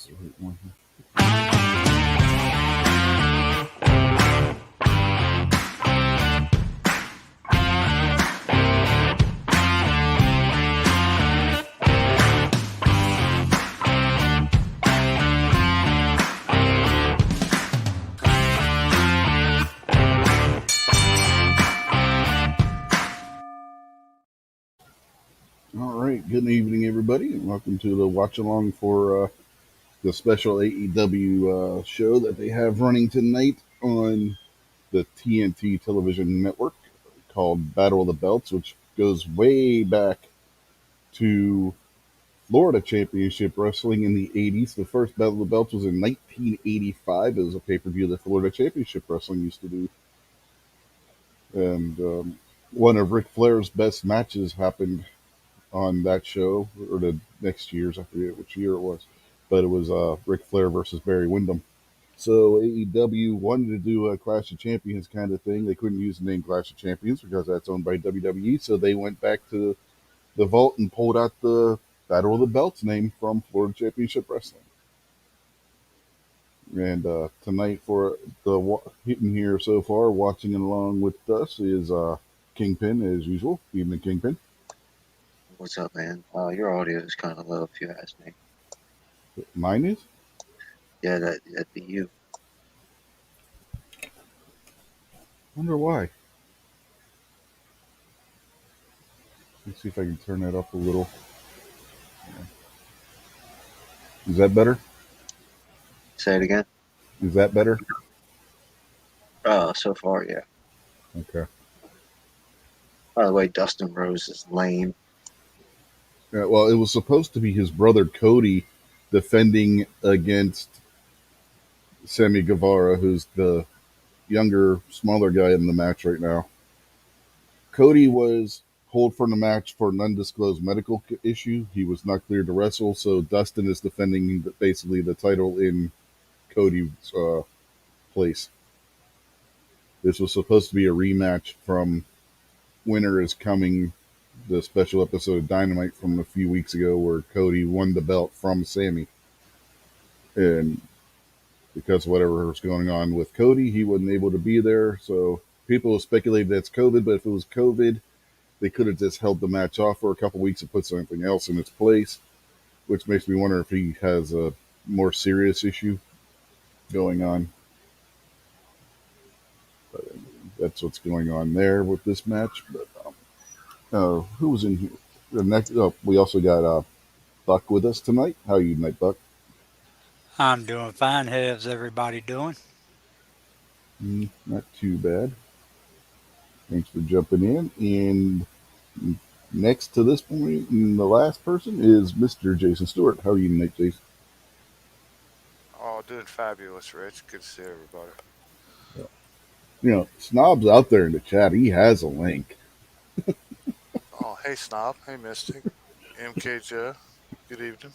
the right one here. All right, good evening, everybody, and welcome to the watch along for the special AEW show that they have running tonight on the TNT television network called Battle of the Belts, which goes way back to Florida Championship Wrestling in the 80s. The first Battle of the Belts was in 1985. It was a pay-per-view that Florida Championship Wrestling used to do. And one of Ric Flair's best matches happened on that show, or the next year's, I forget which year it was, but it was Ric Flair versus Barry Windham. So AEW wanted to do a Clash of Champions kind of thing. They couldn't use the name Clash of Champions because that's owned by WWE, so they went back to the vault and pulled out the Battle of the Belts name from Florida Championship Wrestling. And tonight for the hitting here so far, watching along with us is Kingpin as usual. Evening, Kingpin. What's up, man? Your audio is kind of low, if you ask me. Mine is? Yeah, that'd be you. Wonder why. Let's see if I can turn that up a little. Is that better? Say it again. Is that better? So far, yeah. Okay. By the way, Dustin Rose is lame. Yeah, well, it was supposed to be his brother Cody defending against Sammy Guevara, who's the younger, smaller guy in the match right now. Cody was pulled from the match for an undisclosed medical issue. He was not cleared to wrestle, so Dustin is defending basically the title in Cody's place. This was supposed to be a rematch from Winter is Coming, the special episode of Dynamite from a few weeks ago where Cody won the belt from Sammy. And because of whatever was going on with Cody, he wasn't able to be there. So people speculated that's COVID, but if it was COVID, they could have just held the match off for a couple weeks and put something else in its place, which makes me wonder if he has a more serious issue going on. But that's what's going on there with this match. But who was in here? The next, we also got Buck with us tonight. How are you tonight, Buck? I'm doing fine. How's everybody doing? Not too bad. Thanks for jumping in. And next to this point, the last person is Mr. Jason Stewart. How are you tonight, Jason? Oh, doing fabulous, Rich. Good to see everybody. You know, Snob's out there in the chat. He has a link. Oh, hey, Snob. Hey, Mystic. MKJ. Good evening.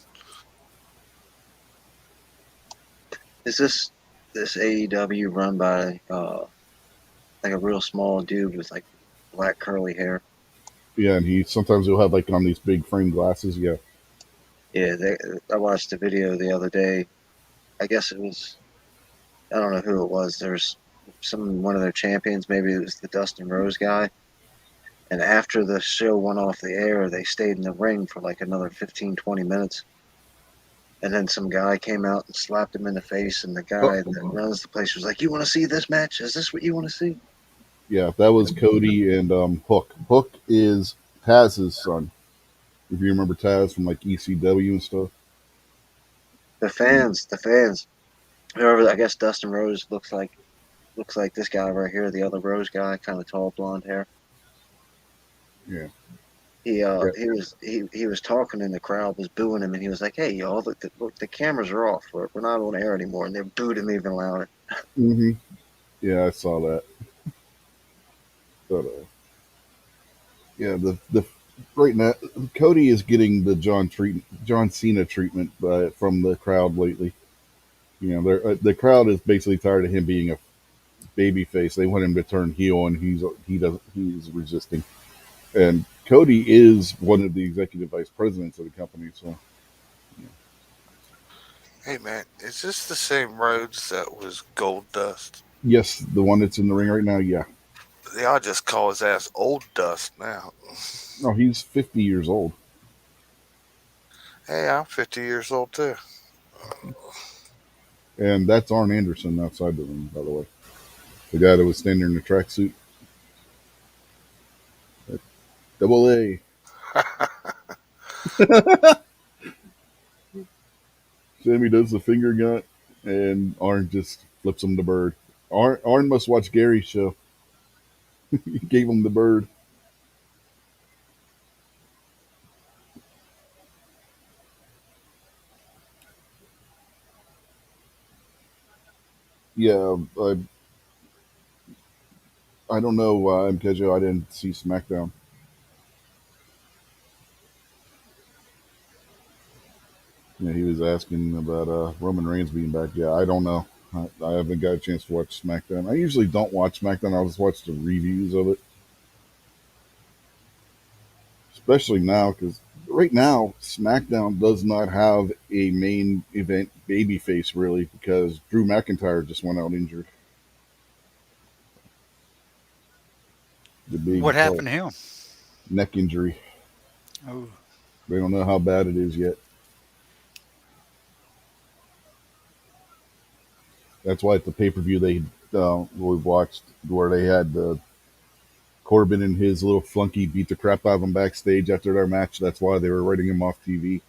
Is this AEW run by like a real small dude with like black curly hair? Yeah, and he sometimes he'll have like on these big frame glasses. Yeah. Yeah, I watched a video the other day. I guess it was, I don't know who it was. There's one of their champions. Maybe it was the Dustin Rose guy. And after the show went off the air, they stayed in the ring for like another 15, 20 minutes. And then some guy came out and slapped him in the face. And the guy that runs the place was like, "You want to see this match? Is this what you want to see?" Yeah, that was Cody and Hook. Hook is Taz's son. If you remember Taz from like ECW and stuff. The fans. Whoever, I guess Dustin Rose looks like this guy right here, the other Rose guy, kind of tall, blonde hair. Yeah. He was talking and the crowd was booing him, and he was like, "Hey, y'all, look, the cameras are off. We're not on air anymore." And they booed him even louder. Mm-hmm. Yeah, I saw that. But yeah, the right now Cody is getting the John Cena treatment from the crowd lately. You know, the crowd is basically tired of him being a baby face. They want him to turn heel, and he's resisting. And Cody is one of the executive vice presidents of the company, so. Hey man, is this the same Rhodes that was Gold Dust? Yes, the one that's in the ring right now. Yeah. They all just call his ass Old Dust now. No, he's 50 years old. Hey, I'm 50 years old too. And that's Arn Anderson outside the ring, by the way. The guy that was standing in the tracksuit. Double A. Sammy does the finger gun, and Arn just flips him the bird. Arn must watch Gary's show. He gave him the bird. Yeah, I don't know, Kejo, I didn't see SmackDown. Yeah, he was asking about Roman Reigns being back. Yeah, I don't know. I haven't got a chance to watch SmackDown. I usually don't watch SmackDown. I just watch the reviews of it, especially now because right now SmackDown does not have a main event babyface really because Drew McIntyre just went out injured. The What big happened to him? neck injury. Oh, They don't know how bad it is yet. That's why at the pay per view we watched where they had Corbin and his little flunky beat the crap out of him backstage after their match. That's why they were writing him off TV.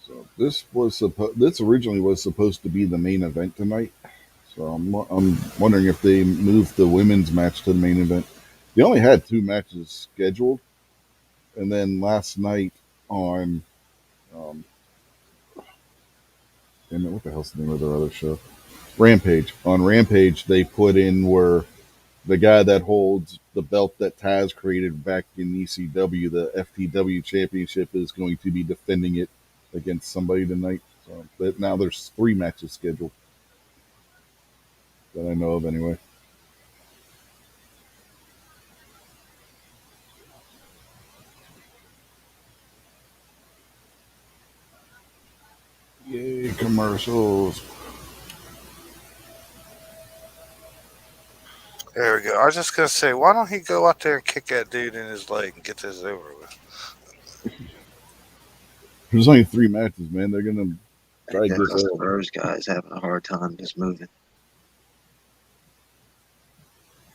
So this originally was supposed to be the main event tonight. So I'm wondering if they moved the women's match to the main event. They only had two matches scheduled, and then last night on um, damn it, what the hell's the name of their other show? Rampage. On Rampage, they put in where the guy that holds the belt that Taz created back in ECW, the FTW Championship, is going to be defending it against somebody tonight. So but now there's three matches scheduled that I know of anyway. Yay, commercials. There we go. I was just gonna say, why don't he go out there and kick that dude in his leg and get this over with? There's only three matches, man. They're gonna I try think to that get Dustin that. Rose guy is having a hard time just moving.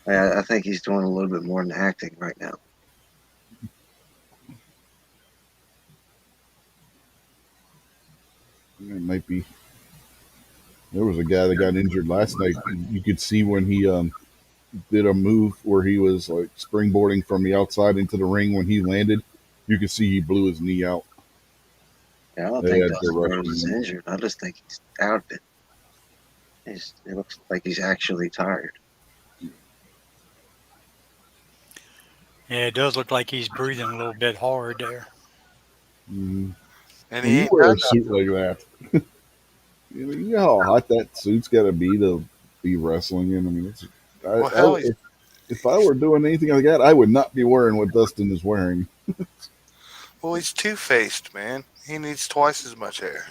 I think he's doing a little bit more than acting right now. It might be. There was a guy that got injured last night. You could see when he did a move where he was like springboarding from the outside into the ring. When he landed, you could see he blew his knee out. Yeah, I don't They think had to Dustin rush Rose him is in. injured. I just think he's out of it. It looks like he's actually tired. yeah, it does look like he's breathing a little bit hard there. Mm-hmm. And When he you ain't wear done a suit like that, you know how hot that suit's got to be to be wrestling in. I mean, well. Hell, if I were doing anything like that, I would not be wearing what Dustin is wearing. he's two faced, man. He needs twice as much hair.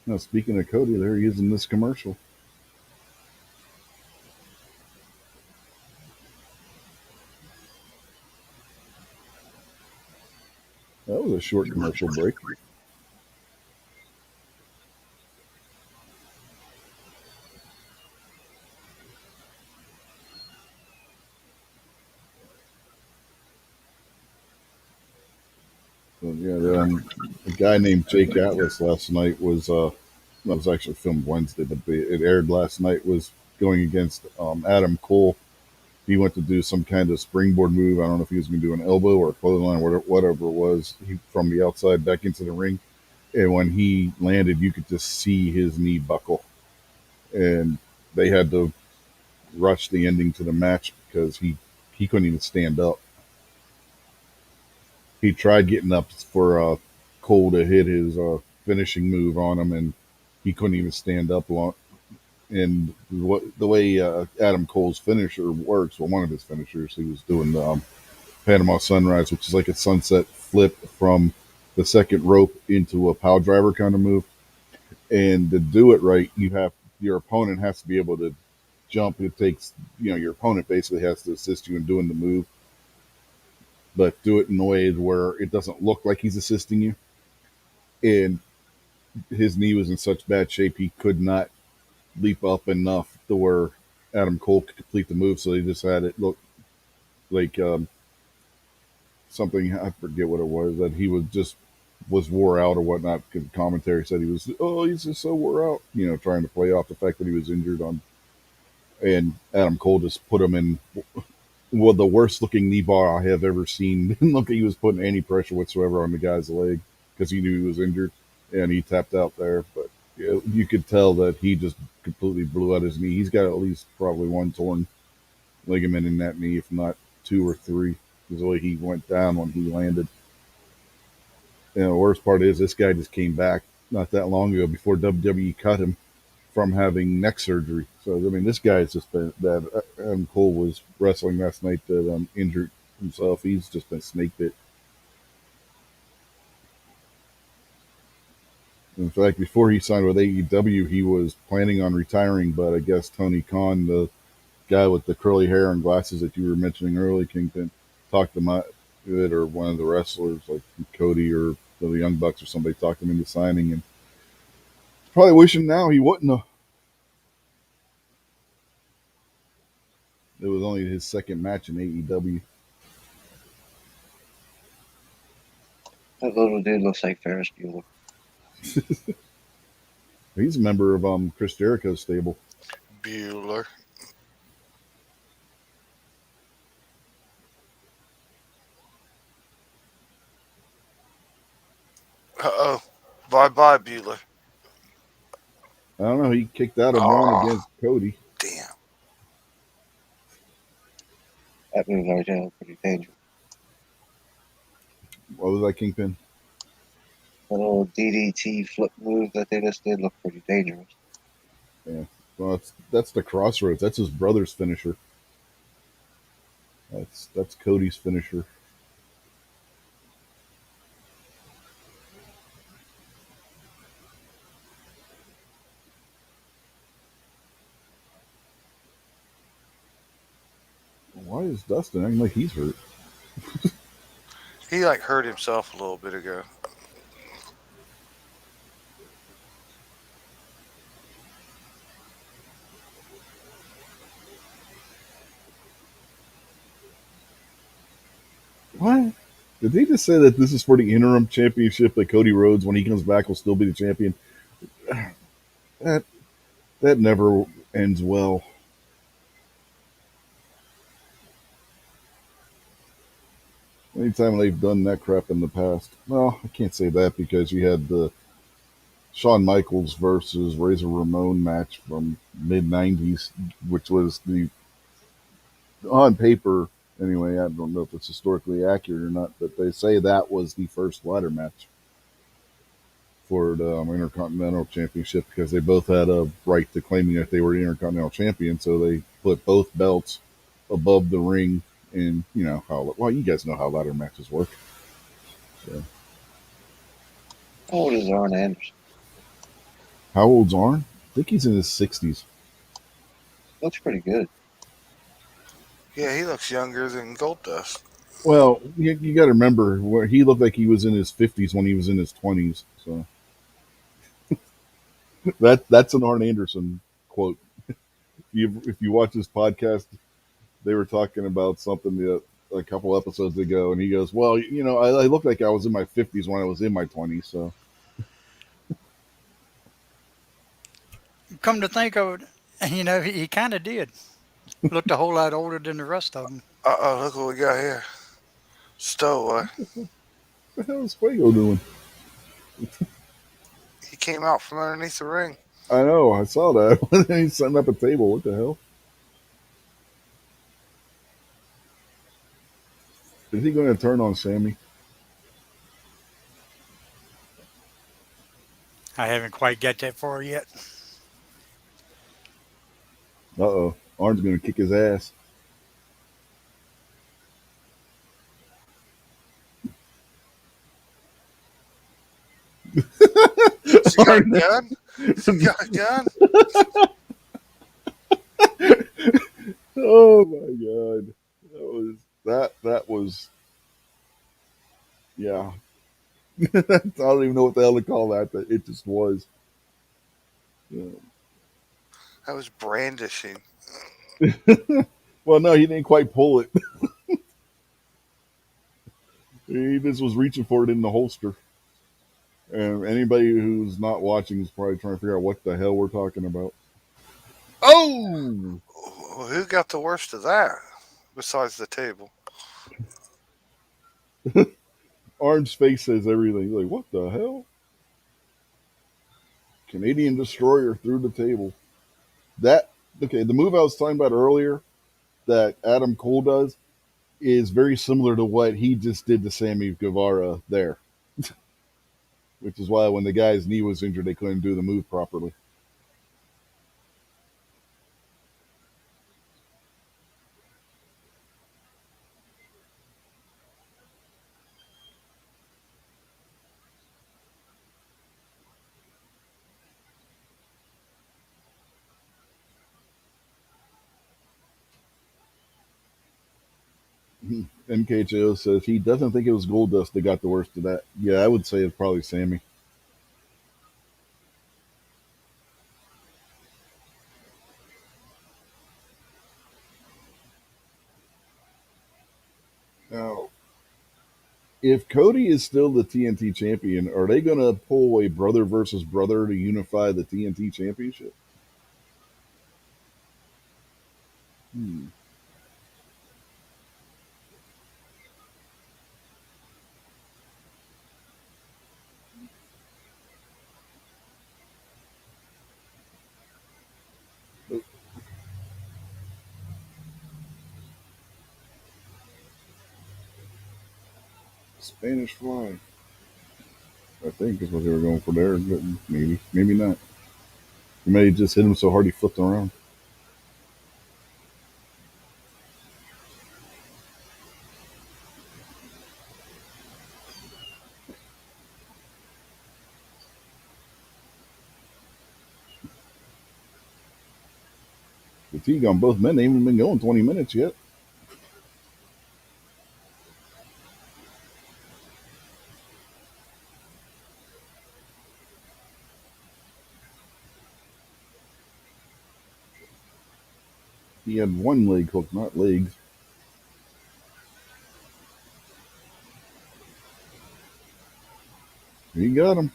Now, speaking of Cody, there he is in this commercial. That was a short commercial break. But yeah, a guy named Jake Atlas last night was actually filmed Wednesday, but it aired last night. Was going against Adam Cole. He went to do some kind of springboard move. I don't know if he was going to do an elbow or a clothesline or whatever it was. He from the outside back into the ring, and when he landed, you could just see his knee buckle, and they had to rush the ending to the match because he couldn't even stand up. He tried getting up for Cole to hit his finishing move on him, and he couldn't even stand up long. And the way Adam Cole's finisher works, well, one of his finishers, he was doing the Panama Sunrise, which is like a sunset flip from the second rope into a power driver kind of move. And to do it right, your opponent has to be able to jump. It takes your opponent basically has to assist you in doing the move, but do it in a way where it doesn't look like he's assisting you. And his knee was in such bad shape he could not leap up enough to where Adam Cole could complete the move. So they just had it look like something, I forget what it was, that he was wore out or whatnot. Because the commentary said he's just so wore out, trying to play off the fact that he was injured on. And Adam Cole just put him in the worst looking knee bar I have ever seen. Didn't look like he was putting any pressure whatsoever on the guy's leg because he knew he was injured, and he tapped out there. But you could tell that he just completely blew out his knee. He's got at least probably one torn ligament in that knee, if not two or three, because the way he went down when he landed. And the worst part is this guy just came back not that long ago before WWE cut him from having neck surgery. So, I mean, this guy has just been bad. Adam Cole was wrestling last night that injured himself. He's just been snake bit. In fact, before he signed with AEW, he was planning on retiring, but I guess Tony Khan, the guy with the curly hair and glasses that you were mentioning earlier, Kingpin, talked him out of it, or one of the wrestlers like Cody or the Young Bucks or somebody talked him into signing, and probably wishing now he wouldn't have. It was only his second match in AEW. That little dude looks like Ferris Bueller. He's a member of Chris Jericho's stable. Bueller. Uh-oh. Bye-bye, Bueller. I don't know. He kicked out of one Oh, against Cody. damn. That move right there was pretty dangerous. What was that, Kingpin? The little DDT flip move that they just did looked pretty dangerous. Yeah. Well, that's the Crossroads. That's his brother's finisher. That's Cody's finisher. Why is Dustin acting like he's hurt? He like hurt himself a little bit ago. What? Did they just say that this is for the interim championship, that Cody Rhodes, when he comes back, will still be the champion? That that never ends well. Anytime they've done that crap in the past. Well, I can't say that because you had the Shawn Michaels versus Razor Ramon match from mid '90s, which was the on paper anyway. I don't know if it's historically accurate or not, but they say that was the first ladder match for the Intercontinental Championship because they both had a right to claiming that they were Intercontinental Champion, so they put both belts above the ring. And you know how well you guys know how ladder matches work. So, How old is Arn Anderson? how old's Arn? I think he's in his 60s. Looks pretty good. Yeah, he looks younger than Goldust. Well, you got to remember where he looked like he was in his 50s when he was in his 20s. So that's an Arn Anderson quote. If you watch this podcast, they were talking about something a couple episodes ago, and he goes, "Well, I looked like I was in my 50s when I was in my 20s." So Come to think of it, he kind of did. Looked a whole lot older than the rest of them. Uh-oh, look what we got here. Stowaway. what the hell is Fuego doing? He came out from underneath the ring. I know, I saw that. He's setting up a table. What the hell? Is he going to turn on Sammy? I haven't quite got that far yet. Uh-oh. Arn's going to kick his ass. She got a Arn, gun? She got a gun? oh my god. That was yeah. I don't even know what the hell to call that. But it just was. Yeah. I was brandishing. Well, no, he didn't quite pull it. He just was reaching for it in the holster. And anybody who's not watching is probably trying to figure out what the hell we're talking about. Oh! Who got the worst of that besides the table? Arn's face says everything. He's like, what the hell? Canadian destroyer through the table. That okay, the move I was talking about earlier that Adam Cole does is very similar to what he just did to Sammy Guevara there. Which is why when the guy's knee was injured, they couldn't do the move properly. MKJO says he doesn't think it was Goldust that got the worst of that. Yeah, I would say it's probably Sammy. Now, if Cody is still the TNT champion, are they going to pull a brother versus brother to unify the TNT championship? Hmm. Spanish Fly, I think is what they were going for there. But maybe, maybe not. He may have just hit him so hard he flipped around. Fatigue on both men. They haven't been going 20 minutes yet. He had one leg hook, not legs. He got him.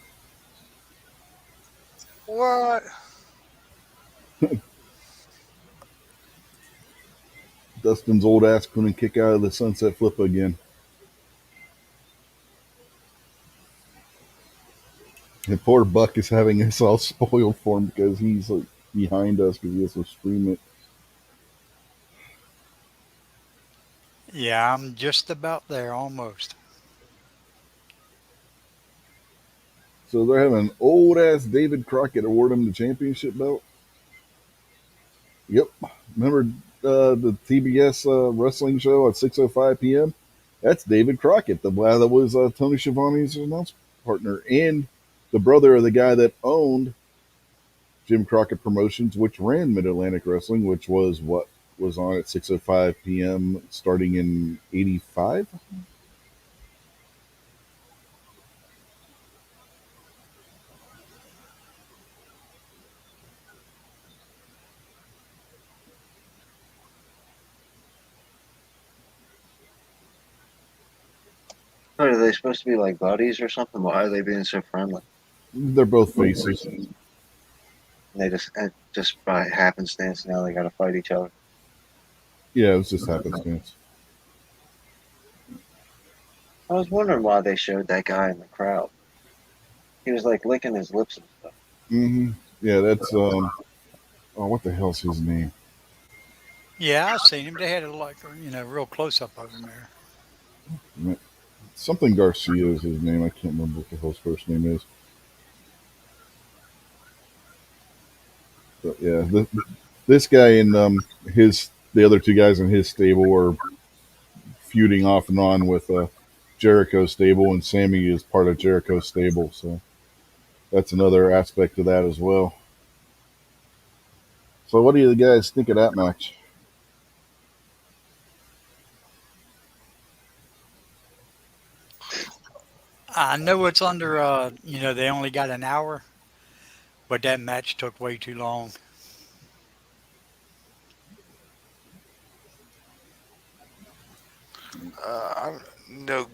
What? Dustin's old ass couldn't kick out of the sunset flip again. And poor Buck is having us all spoiled for him because he's like behind us because he has to stream it. Yeah, I'm just about there almost. So they're having old ass David Crockett award him the championship belt. Yep. Remember the TBS wrestling show at 6:05 p.m.? That's David Crockett, the guy that was Tony Schiavone's announce partner and the brother of the guy that owned Jim Crockett Promotions, which ran Mid Atlantic Wrestling, which was what was on at 6:05 p.m. starting in '85. What, are they supposed to be like buddies or something? Why are they being so friendly? They're both faces. And they just by happenstance now they got to fight each other. Yeah, it was just happenstance. I was wondering why they showed that guy in the crowd. He was like licking his lips and stuff. Mm-hmm. Yeah, that's oh, what the hell's his name? Yeah, I seen him. They had a real close up of him Something Garcia is his name. I can't remember what the hell's first name is. But yeah, this guy and his the other two guys in his stable are feuding off and on with Jericho's stable, and Sammy is part of Jericho's stable. So that's another aspect of that as well. So what do you guys think of that match? I know it's under, they only got an hour, but that match took way too long. I'm no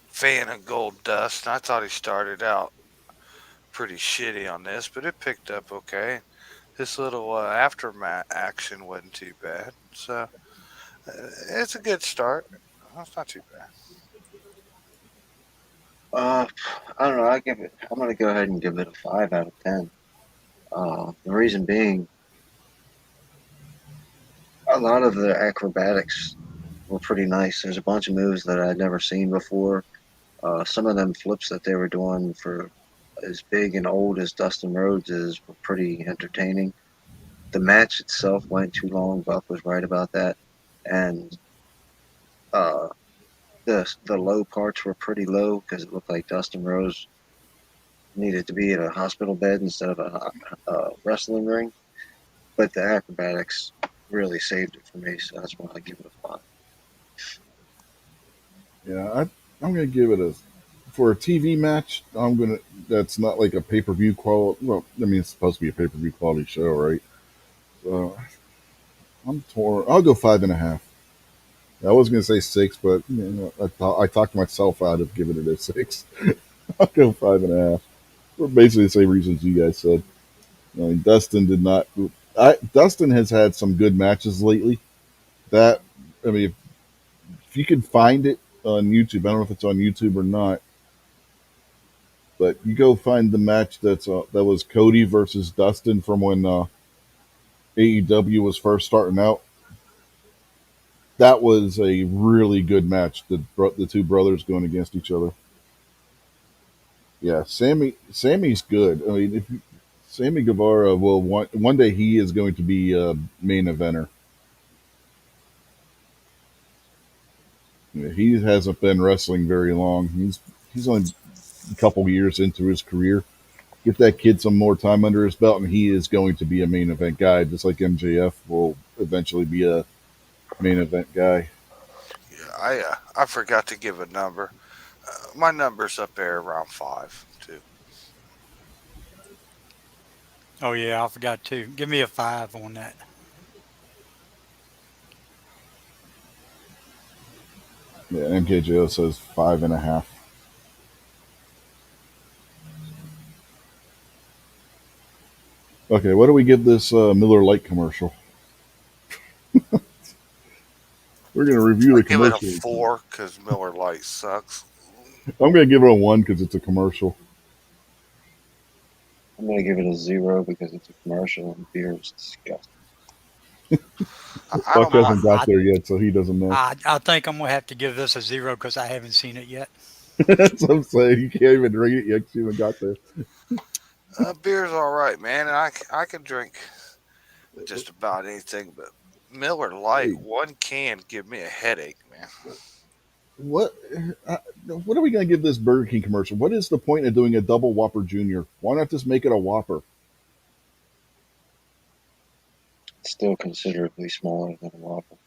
fan of Gold Dust. I thought he started out pretty shitty on this, but it picked up okay. This little aftermath action wasn't too bad, so it's a good start. It's not too bad. Uh, I don't know. I'm gonna go ahead and give it a 5 out of 10. The reason being, a lot of the acrobatics were pretty nice. There's a bunch of moves that I'd never seen before. Some of them flips that they were doing for as big and old as Dustin Rhodes is were pretty entertaining. The match itself went too long. Buck was right about that, and uh, the low parts were pretty low because it looked like Dustin Rhodes needed to be in a hospital bed instead of a wrestling ring. But the acrobatics really saved it for me, so that's why I give it a 5. Yeah, I'm gonna give it a for a TV match. I'm gonna that's not like a pay per view quality. Well, I mean it's supposed to be a pay per view quality show, right? So I'm torn. I'll go 5.5. I was gonna say 6, but I talked myself out of giving it a 6. I'll go 5.5 for basically the same reasons you guys said. I mean, Dustin did not. Dustin has had some good matches lately. That I mean, if you can find it on YouTube, I don't know if it's on YouTube or not, but you go find the match that was Cody versus Dustin from when AEW was first starting out. That was a really good match. The two brothers going against each other. Yeah, Sammy's good. I mean, if Sammy Guevara will one day he is going to be a main eventer. Yeah, he hasn't been wrestling very long. He's only a couple years into his career. Get that kid some more time under his belt, and he is going to be a main event guy, just like MJF will eventually be a main event guy. Yeah, I forgot to give a number. My number's up there around 5 too. Oh, yeah, I forgot to. Give me a 5 on that. Yeah, MKJO says 5.5. Okay, what do we give this Miller Lite commercial? We're going to review I the give it a commercial. 4 because Miller Lite sucks. I'm going to give it a 1 because it's a commercial. I'm gonna give it a 0 because it's a commercial and beer is disgusting. I Buck don't mind. hasn't got there yet, so he doesn't know. I think I'm going to have to give this a 0 because I haven't seen it yet. That's what I'm saying. You can't even rate it yet 'cause you haven't got there. Beer's all right, man, and I can drink just about anything, but Miller Lite, Hey, one can give me a headache, man. what uh, what are we going to give this Burger King commercial? What is the point of doing a double Whopper Junior? Why not just make it a Whopper? It's still considerably smaller than a Whopper.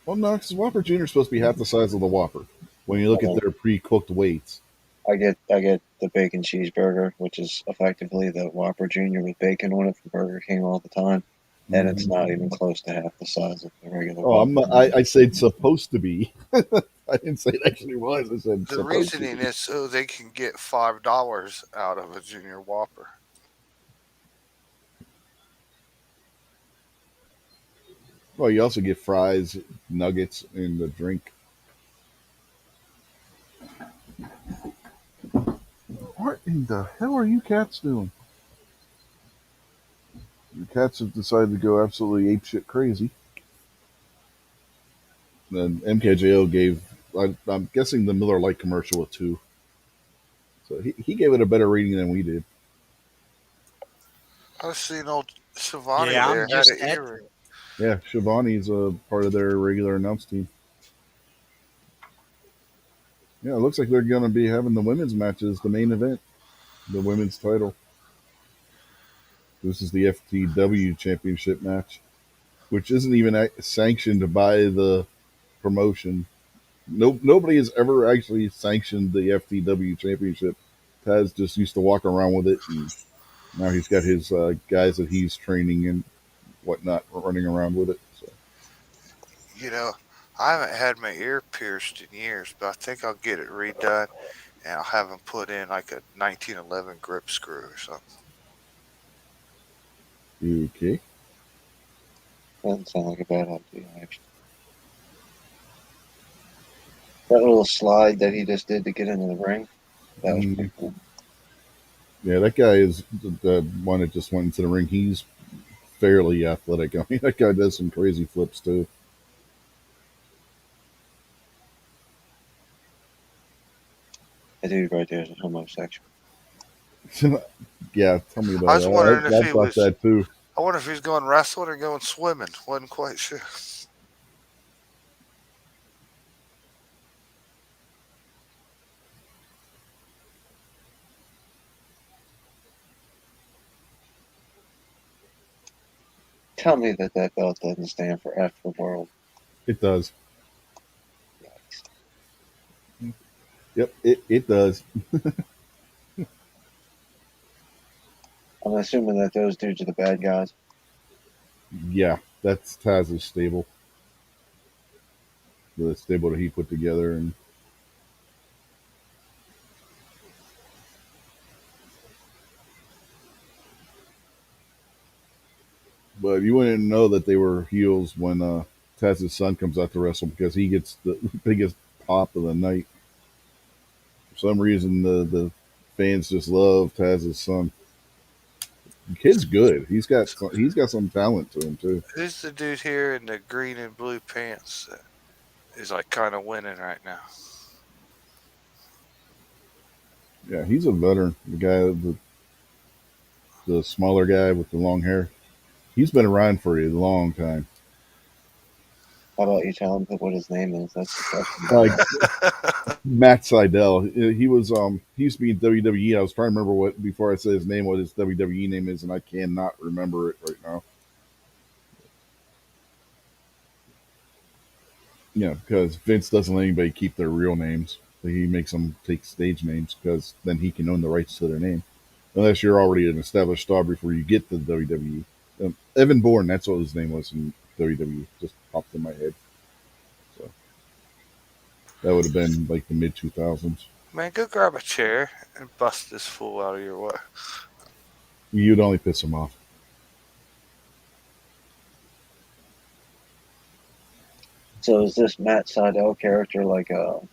Well, no, because Whopper Junior is supposed to be half the size of the Whopper when you look at Uh, their pre-cooked weights. I get the bacon cheeseburger, which is effectively the Whopper Junior with bacon on it from Burger King all the time, and it's Hmm. not even close to half the size of the regular Oh, I'm Whopper. not, I said supposed to be. I didn't say it actually was. I said The supposed to reasoning be. is so they can get $5 out of a Junior Whopper. Well, you also get fries, nuggets, and the drink. What in the hell are you cats doing? The cats have decided to go absolutely apeshit crazy. Then MKJO gave, I'm guessing the Miller Lite commercial a 2. So he gave it a better rating than we did. I seen old Shivani Yeah, I'm there had just an at. earring. Yeah, Shivani's a part of their regular announce team. Yeah, it looks like they're going to be having the women's matches, the main event, the women's title. This is the FTW championship match, which isn't even sanctioned by the promotion. No, nobody has ever actually sanctioned the FTW championship. Taz just used to walk around with it, and now he's got his guys that he's training and whatnot running around with it. So You know, I haven't had my ear pierced in years, but I think I'll get it redone and I'll have them put in like a 1911 grip screw or something. okay. Doesn't sound like a bad idea, actually. That little slide that he just did to get into the ring, that was Mm, pretty cool. yeah, that guy is the one that just went into the ring. He's fairly athletic. I mean, that guy does some crazy flips too. That dude right there is a homosexual. Yeah, tell me I about was wondering that. if I he thought was. that too. I wonder if he's going wrestling or going swimming. Wasn't quite sure. Tell me that that belt doesn't stand for F the world. It does. Yikes. Yep, it does. I'm assuming that those dudes are the bad guys. Yeah, that's Taz's stable. The stable that he put together, and but you wouldn't know that they were heels when Taz's son comes out to wrestle because he gets the biggest pop of the night. For some reason, the fans just love Taz's son. The kid's good. He's got some talent to him too. Who's the dude here in the green and blue pants that is like kind of winning right now? Yeah, he's a veteran. The smaller guy with the long hair. He's been around for a long time. How about you tell him what his name is? That's the question. Like Matt Seidel. He used to be in WWE. I was trying to remember what before I said his name, what his WWE name is, and I cannot remember it right now. Yeah, because Vince doesn't let anybody keep their real names. He makes them take stage names because then he can own the rights to their name, unless you're already an established star before you get to WWE. Evan Bourne, that's what his name was in WWE. Just popped in my head. So that would have been like the mid 2000s. Man, go grab a chair and bust this fool out of your way. You'd only piss him off. So is this Matt Seidel character like an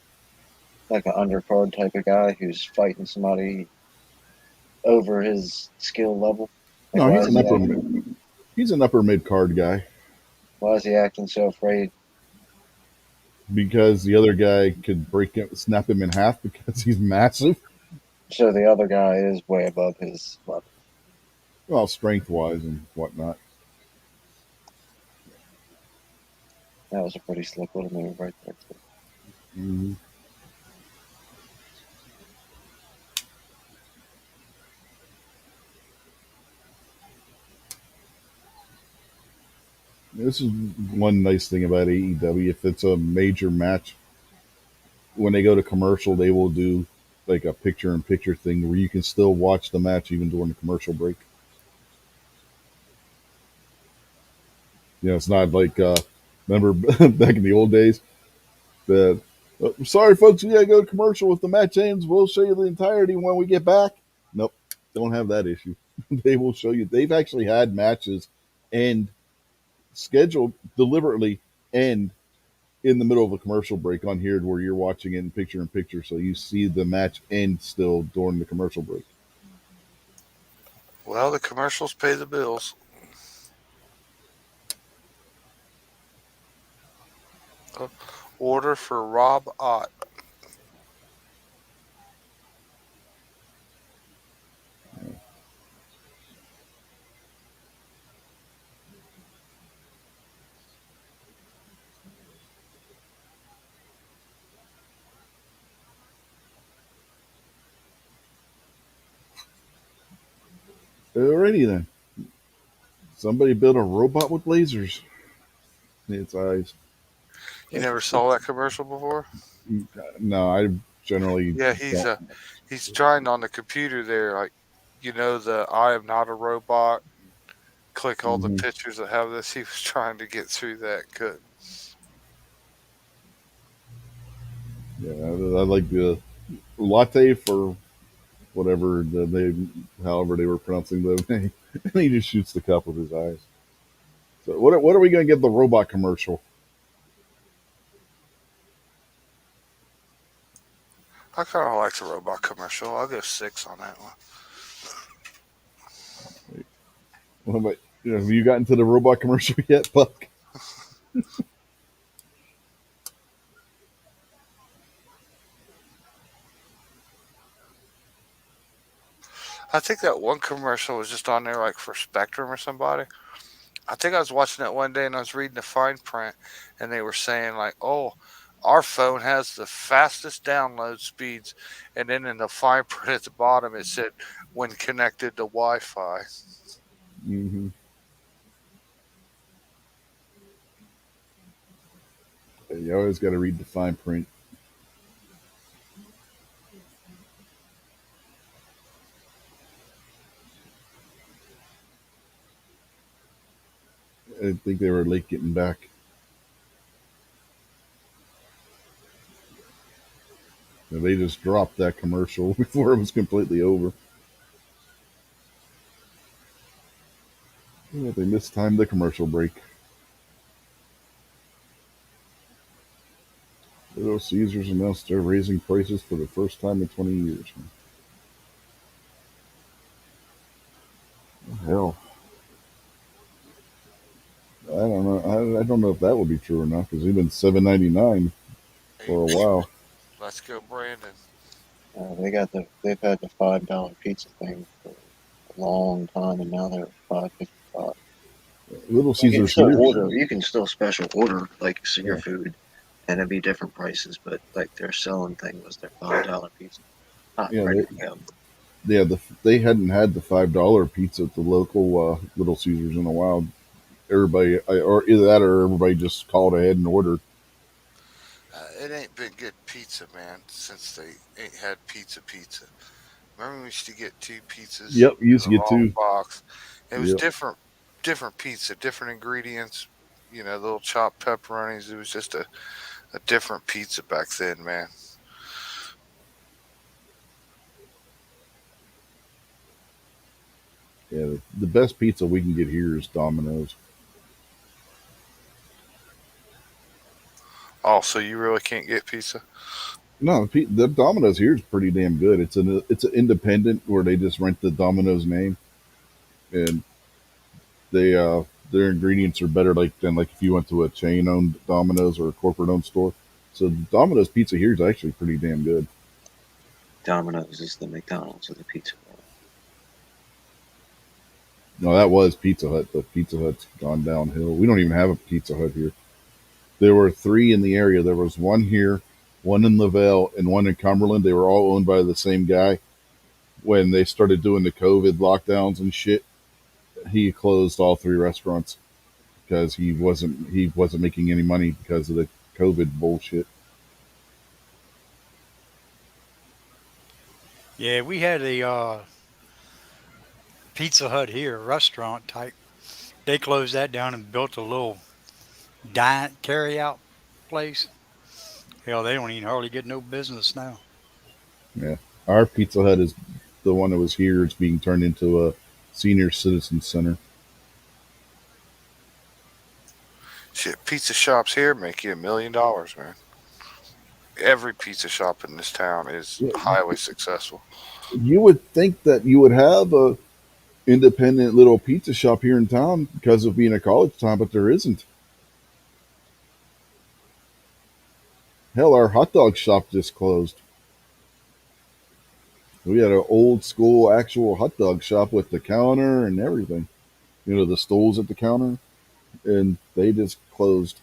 undercard type of guy who's fighting somebody over his skill level? Like No, he's an upper mid card guy why is he acting so afraid? because the other guy could snap him in half because he's massive. So the other guy is way above his level. Well, strength wise and whatnot. That was a pretty slick little move right there. Mhm. This is one nice thing about AEW. If it's a major match, when they go to commercial, they will do like a picture in picture thing where you can still watch the match even during the commercial break. It's not like remember back in the old days that sorry folks, we gotta go to commercial. If the match ends, we'll show you the entirety when we get back. Nope, don't have that issue. They will show you. They've actually had matches end scheduled deliberately end in the middle of a commercial break on here where you're watching it in picture, so you see the match end still during the commercial break. Well, the commercials pay the bills. Uh, Order for Rob Ott. Alrighty then. Somebody built a robot with lasers in its eyes. You That's never just saw that commercial before? no. I generally Yeah, don't. he's trying on the computer there, like the I am not a robot. Click all the Hmm. pictures that have this. He was trying to get through that. Couldn't. Yeah, I like the latte for whatever however they were pronouncing the name. And he just shoots the cup with his eyes. So what are we gonna get the robot commercial? I kind of like the robot commercial. I'll go 6 on that one. What about have you gotten to the robot commercial yet, Buck? I think that one commercial was just on there like for Spectrum or somebody. I think I was watching that one day and I was reading the fine print and they were saying like, "Oh, our phone has the fastest download speeds," and then in the fine print at the bottom it said, "when connected to Wi-Fi." Hmm. You always got to read the fine print. I think they were late getting back. They just dropped that commercial before it was completely over. Yeah, they mistimed the commercial break. Little Caesars announced they're raising prices for the first time in 20 years. Hell, I don't know. I don't know if that would be true or not because they've been $7.99 for a Amen. while. Let's go, Brandon. They've had the $5 pizza thing for a long time, and now they're at 5.55. Little You can Caesars still here. order. You can still special order like your Yeah, food, and it'd be different prices. But like their selling thing was their $5 pizza, hot and yeah, ready to go. they hadn't had the $5 pizza at the local Little Caesars in a while. Everybody, or either that, or everybody just called ahead and ordered. It ain't been good pizza, man, since they ain't had pizza. Remember we used to get 2 pizzas Yep, you in used to a get long two. box. It was Yep, different pizza, different ingredients. Little chopped pepperonis. It was just a different pizza back then, man. yeah. The best pizza we can get here is Domino's. Oh, so you really can't get pizza? No, the Domino's here is pretty damn good. It's an independent where they just rent the Domino's name, and they their ingredients are better than like if you went to a chain owned Domino's or a corporate owned store. So Domino's pizza here is actually pretty damn good. Domino's is the McDonald's of the pizza world. No, that was Pizza Hut, but Pizza Hut's gone downhill. We don't even have a Pizza Hut here. There were three in the area. There was one here, one in Lavelle, and one in Cumberland. They were all owned by the same guy. When they started doing the COVID lockdowns and shit, he closed all three restaurants because he wasn't making any money because of the COVID bullshit. Yeah, we had a Pizza Hut here, restaurant type. They closed that down and built a little dine carry out place. Hell, they don't even hardly get no business now. Yeah, our Pizza Hut is the one that was here. It's being turned into a senior citizen center. Shit, pizza shops here make you $1 million, man. Every pizza shop in this town is Yeah, highly successful. you would think that you would have a independent little pizza shop here in town because of being a college town, but there isn't. Hell, our hot dog shop just closed. We had an old school actual hot dog shop with the counter and everything. The stools at the counter, and they just closed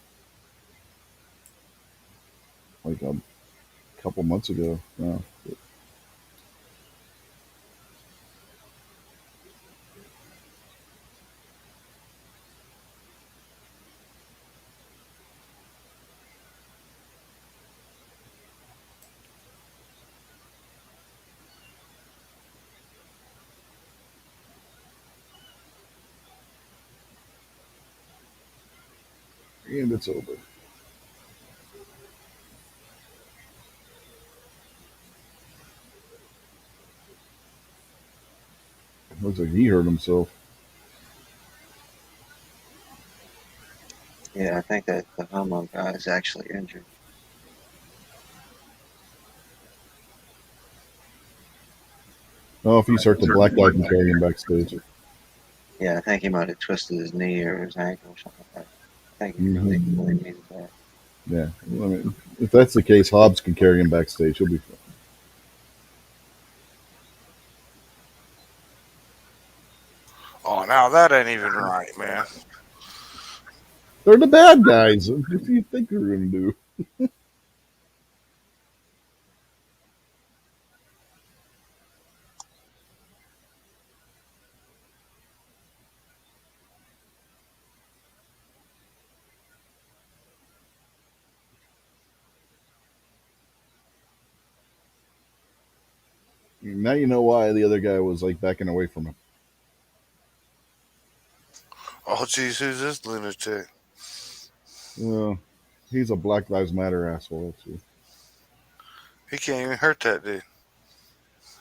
like a couple months ago. Yeah. And it's over. Looks like he hurt himself. Yeah, I think that the homo guy is actually injured. Oh, if he's hurt, the black guy can carry him backstage. Yeah, I think he might have twisted his knee or his ankle or something like that. Hmm. He really needed that. Yeah. Well, I mean, if that's the case, Hobbs can carry him backstage. He'll be fine. Oh, now that ain't even right, man. They're the bad guys. What do you think they're going to do? Now you know why the other guy was like backing away from him. Oh, geez, who's this lunatic? Well, he's a Black Lives Matter asshole. Too. He can't even hurt that dude.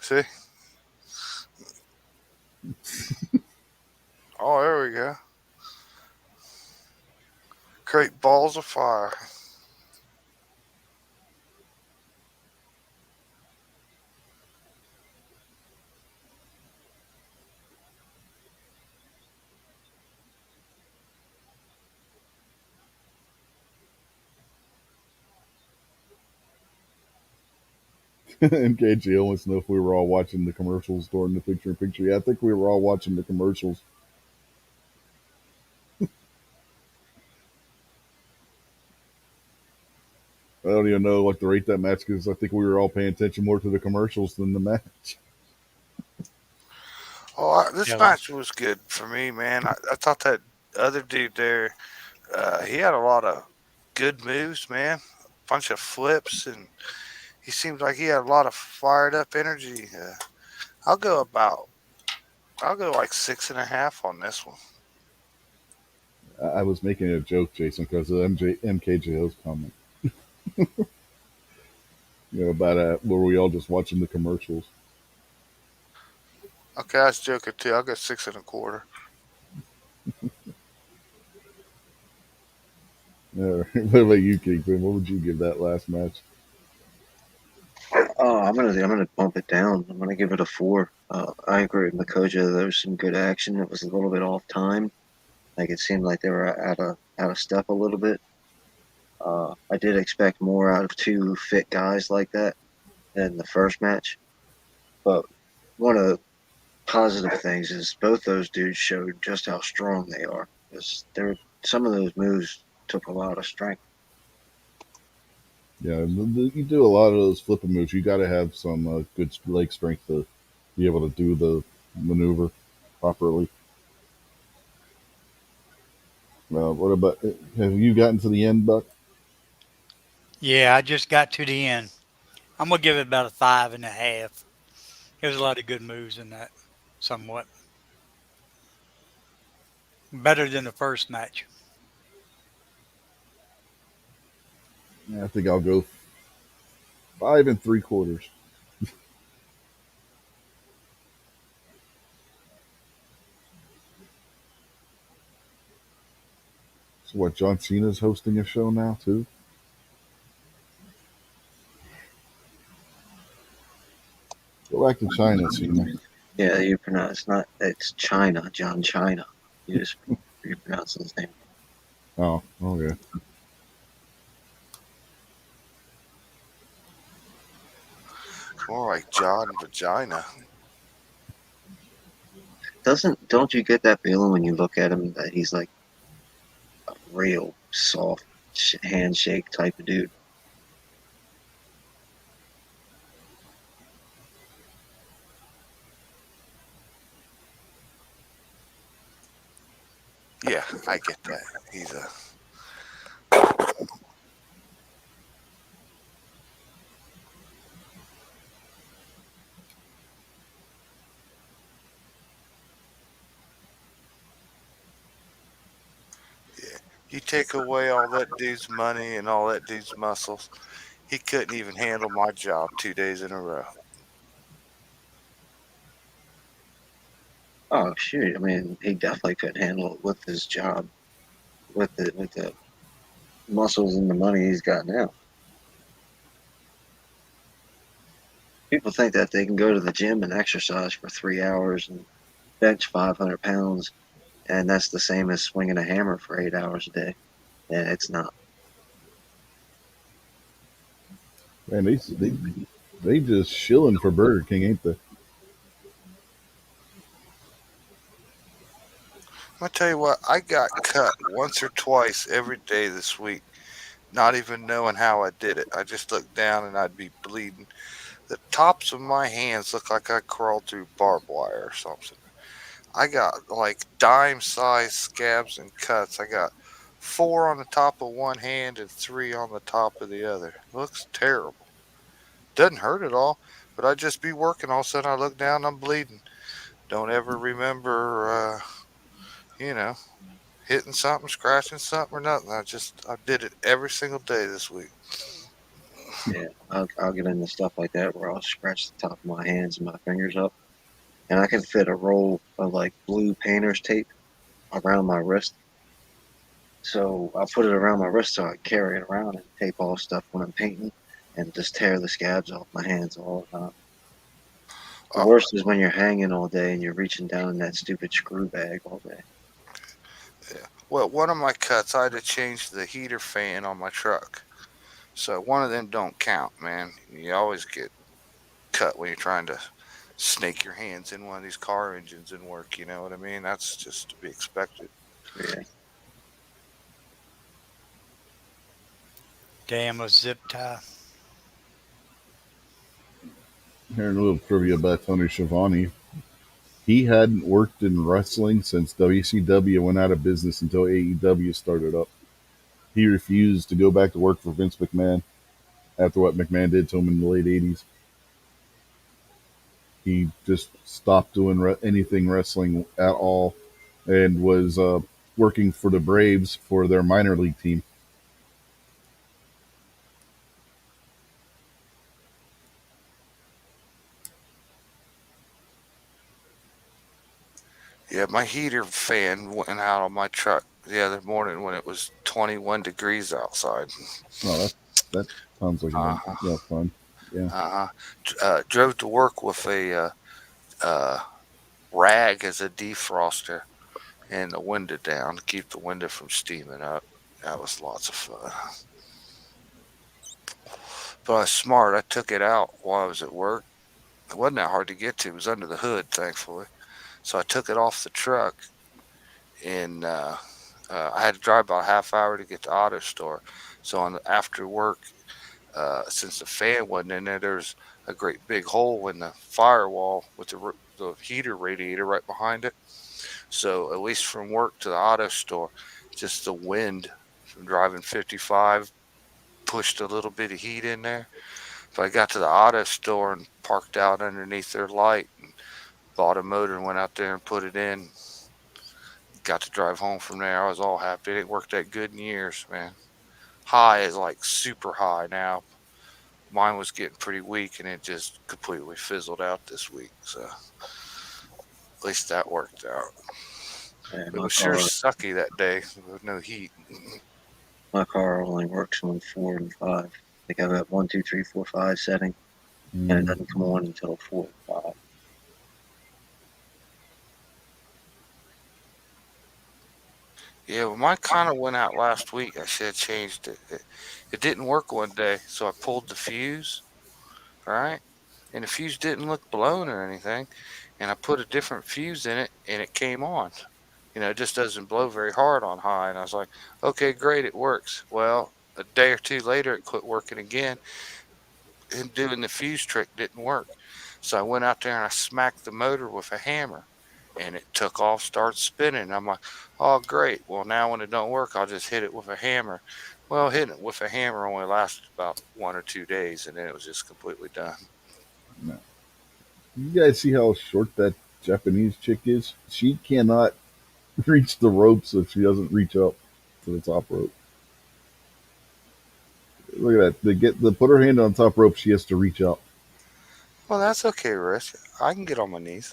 See? Oh, there we go. Create balls of fire. MKG wants to know if we were all watching the commercials during the picture in picture. Yeah, I think we were all watching the commercials. I don't even know what to rate that match because I think we were all paying attention more to the commercials than the match. Oh, this Yeah, match was good for me, man. I thought that other dude there, he had a lot of good moves, man. A bunch of flips, and he seemed like he had a lot of fired up energy. I'll go about, I'll go like 6.5 on this one. I was making a joke, Jason, because of MKJO's comment. About were we all just watching the commercials? Okay, I was joking too. I'll go 6.25. What about you, Kingpin? What would you give that last match? Oh, I'm gonna bump it down. I'm gonna give it a 4. I agree with Makoja. There was some good action. It was a little bit off time. Like it seemed like they were out of step a little bit. I did expect more out of two fit guys like that in the first match, but one of the positive things is both those dudes showed just how strong they are. Because they're some of those moves took a lot of strength. Yeah, you do a lot of those flipping moves. You got to have some good leg strength to be able to do the maneuver properly. What about? Have you gotten to the end, Buck? yeah, I just got to the end. I'm gonna give it about a 5.5. There's a lot of good moves in that, somewhat better than the first match. Yeah, I think I'll go 5 3/4. So what? John Cena's hosting a show now too. Go back to China, Cena. Yeah, you pronounce not it's China, John China. You just you pronounce his name. Oh, okay. More like John Vagina. Don't you get that feeling when you look at him that he's like a real soft handshake type of dude? Yeah, I get that. He's a yeah. You take away all that dude's money and all that dude's muscles, he couldn't even handle my job 2 days in a row. Oh shoot! I mean, he definitely couldn't handle it with his job, with the muscles and the money he's got now. People think that they can go to the gym and exercise for 3 hours and bench 500 pounds, and that's the same as swinging a hammer for 8 hours a day. And it's not. Man, they just shilling for Burger King, ain't they? I tell you what, I got cut once or twice every day this week, not even knowing how I did it. I just looked down and I'd be bleeding. The tops of my hands look like I crawled through barbed wire or something. I got like dime sized scabs and cuts. I got four on the top of one hand and three on the top of the other. Looks terrible. Doesn't hurt at all, but I just be working. All of a sudden, I look down, I'm bleeding. Don't ever remember, you know, hitting something, scratching something, or nothing. I did it every single day this week. Yeah, I'll get into stuff like that where I'll scratch the top of my hands and my fingers up, and I can fit a roll of like blue painter's tape around my wrist. So I'll put it around my wrist so I carry it around and tape off stuff when I'm painting and just tear the scabs off my hands all the time. The Uh, worst is when you're hanging all day and you're reaching down in that stupid screw bag all day. yeah. Well, one of my cuts, I had to change the heater fan on my truck. So one of them don't count, man. You always get cut when you're trying to snake your hands in one of these car engines and work. You know what I mean? That's just to be expected. Yeah, Damn a zip tie. Hearing a little trivia about Tony Schiavone. He hadn't worked in wrestling since WCW went out of business until AEW started up. He refused to go back to work for Vince McMahon after what McMahon did to him in the late 80s. He just stopped doing anything wrestling at all and was working for the Braves for their minor league team. Yeah, my heater fan went out on my truck the other morning when it was 21 degrees outside. Oh, that sounds like Uh a huh. fun. Yeah. Uh huh. Drove to work with a uh, rag as a defroster and the window down to keep the window from steaming up. That was lots of fun. But I was smart. I took it out while I was at work. It wasn't that hard to get to. It was under the hood, thankfully. So I took it off the truck, and I had to drive about a half hour to get to the auto store. So after work, since the fan wasn't in there, there's a great big hole in the firewall with the heater radiator right behind it. So at least from work to the auto store, just the wind from driving 55 pushed a little bit of heat in there. But I got to the auto store and parked out underneath their light and bought a motor and went out there and put it in. Got to drive home from there. I was all happy. It ain't worked that good in years, man. High is like super high now. Mine was getting pretty weak and it just completely fizzled out this week. So at least that worked out. and It was sure sucky that day with no heat. my car only works on 4 and 5. Like I've got 1, 2, 3, 4, 5 setting, and it Mm. doesn't come on until 4 and 5. Yeah, well, mine kind of went out last week. I should have changed it. It didn't work one day, so I pulled the fuse, right? And the fuse didn't look blown or anything. And I put a different fuse in it, and it came on. It just doesn't blow very hard on high. And I was like, okay, great, it works. Well, a day or two later, it quit working again, and doing the fuse trick didn't work. So I went out there and I smacked the motor with a hammer, and it took off, started spinning. I'm like, oh, great. Well, now when it don't work, I'll just hit it with a hammer. Well, hitting it with a hammer only lasted about 1 or 2 days, and then it was just completely done. No. You guys see how short that Japanese chick is? She cannot reach the ropes if she doesn't reach up. to the top rope. Look at that. They put her hand on top rope. She has to reach out. Well, that's okay, Rich. I can get on my knees.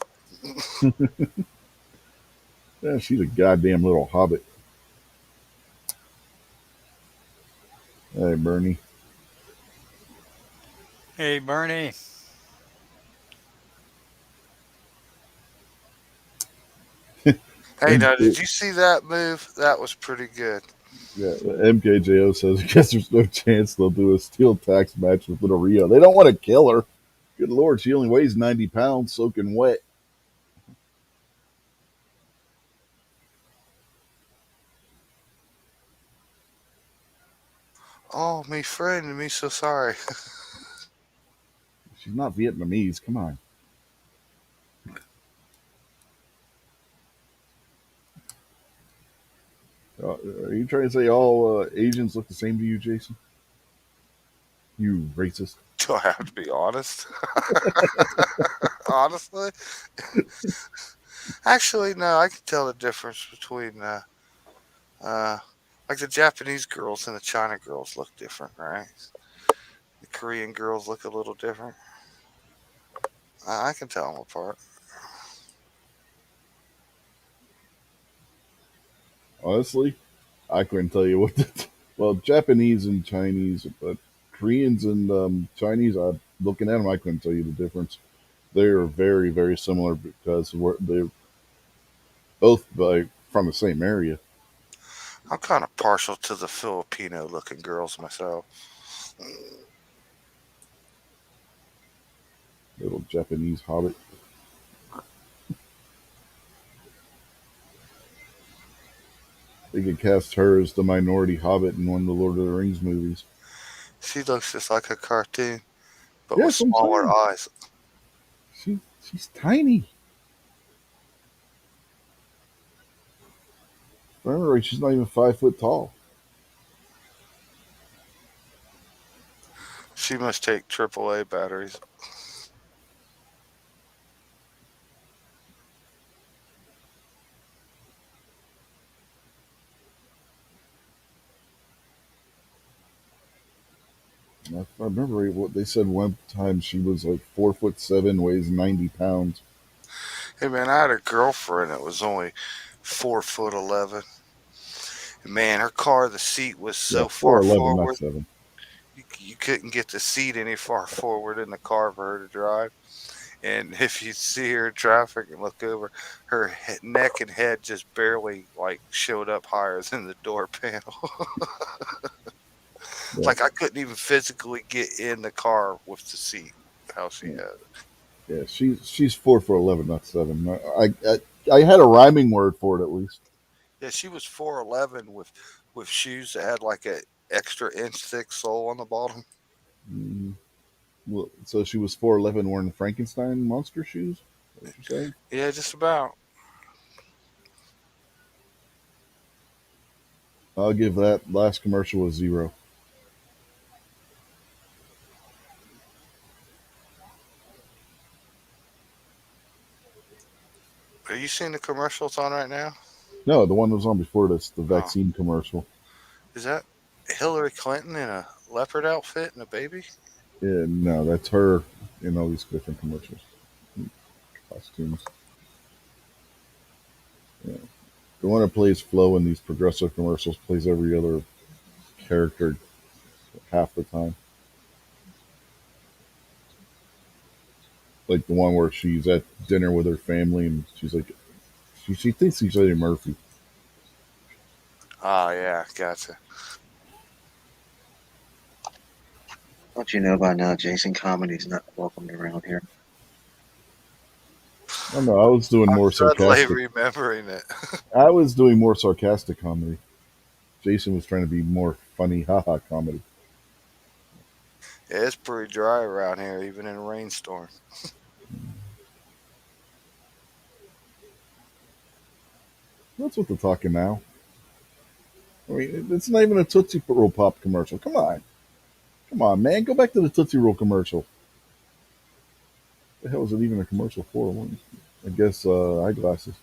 Yeah, she's a goddamn little hobbit. Hey, Bernie. Hey, Bernie. Hey, now, MK, did you see that move? That was pretty good. yeah, MKJO says, I guess there's no chance they'll do a steel tax match with Little Rio. They don't want to kill her. Good lord, she only weighs 90 pounds, soaking wet. Oh, me friend, me so sorry. She's not Vietnamese. Come on. Are you trying to say all Asians look the same to you, Jason? You racist. Do I have to be honest? Honestly, actually, no. I can tell the difference between uh, like the Japanese girls and the China girls look different, right? The Korean girls look a little different. I can tell them apart. Honestly, I couldn't tell you what well, Japanese and Chinese, but Koreans and Chinese, looking at them, I couldn't tell you the difference. They are very, very similar because they're both from the same area. I'm kind of partial to the Filipino-looking girls myself. Little Japanese hobbit. They could cast her as the minority hobbit in one of the Lord of the Rings movies. She looks just like a cartoon, but with Yes, I'm smaller saying. eyes. She's tiny. If I remember right, she's not even 5 foot tall. She must take AAA batteries. If I remember right, what they said one time, she was like 4'7", weighs 90 pounds. Hey man, I had a girlfriend that was only 4'11". Man, her car, the seat was Yeah, so far 4'11", not forward, 7. you couldn't get the seat any far forward in the car for her to drive. And if you see her in traffic and look over, her neck and head just barely like showed up higher than the door panel. Yeah, Like I couldn't even physically get in the car with the seat. How she yeah, had it. yeah. She's 4'11", not 7. I had a rhyming word for it at least. Yeah, she was 4'11" with shoes that had like a extra inch thick sole on the bottom. Mm, well, so she was 4'11", wearing Frankenstein monster shoes. Is that what you're saying? Yeah, just about. I'll give that last commercial a 0. Are you seeing the commercials on right now? No, the one that was on before this, the Oh, vaccine commercial. is that Hillary Clinton in a leopard outfit and a baby? Yeah, no, that's her in all these different commercials, costumes. Yeah. The one that plays Flo in these progressive commercials plays every other character half the time. Like the one where she's at dinner with her family and she's like, she thinks she's Eddie Murphy. Oh yeah, gotcha. Don't you know by now, Jason, comedy's not welcomed around here. Oh no, I was doing more Suddenly sarcastic. remembering it. I was doing more sarcastic comedy. Jason was trying to be more funny, haha comedy. Yeah, it's pretty dry around here, even in a rainstorm. That's what they're talking now. I mean, it's not even a Tootsie Roll Pop commercial. Come on, man, go back to the Tootsie Roll commercial. The hell is it even a commercial for? I guess eyeglasses.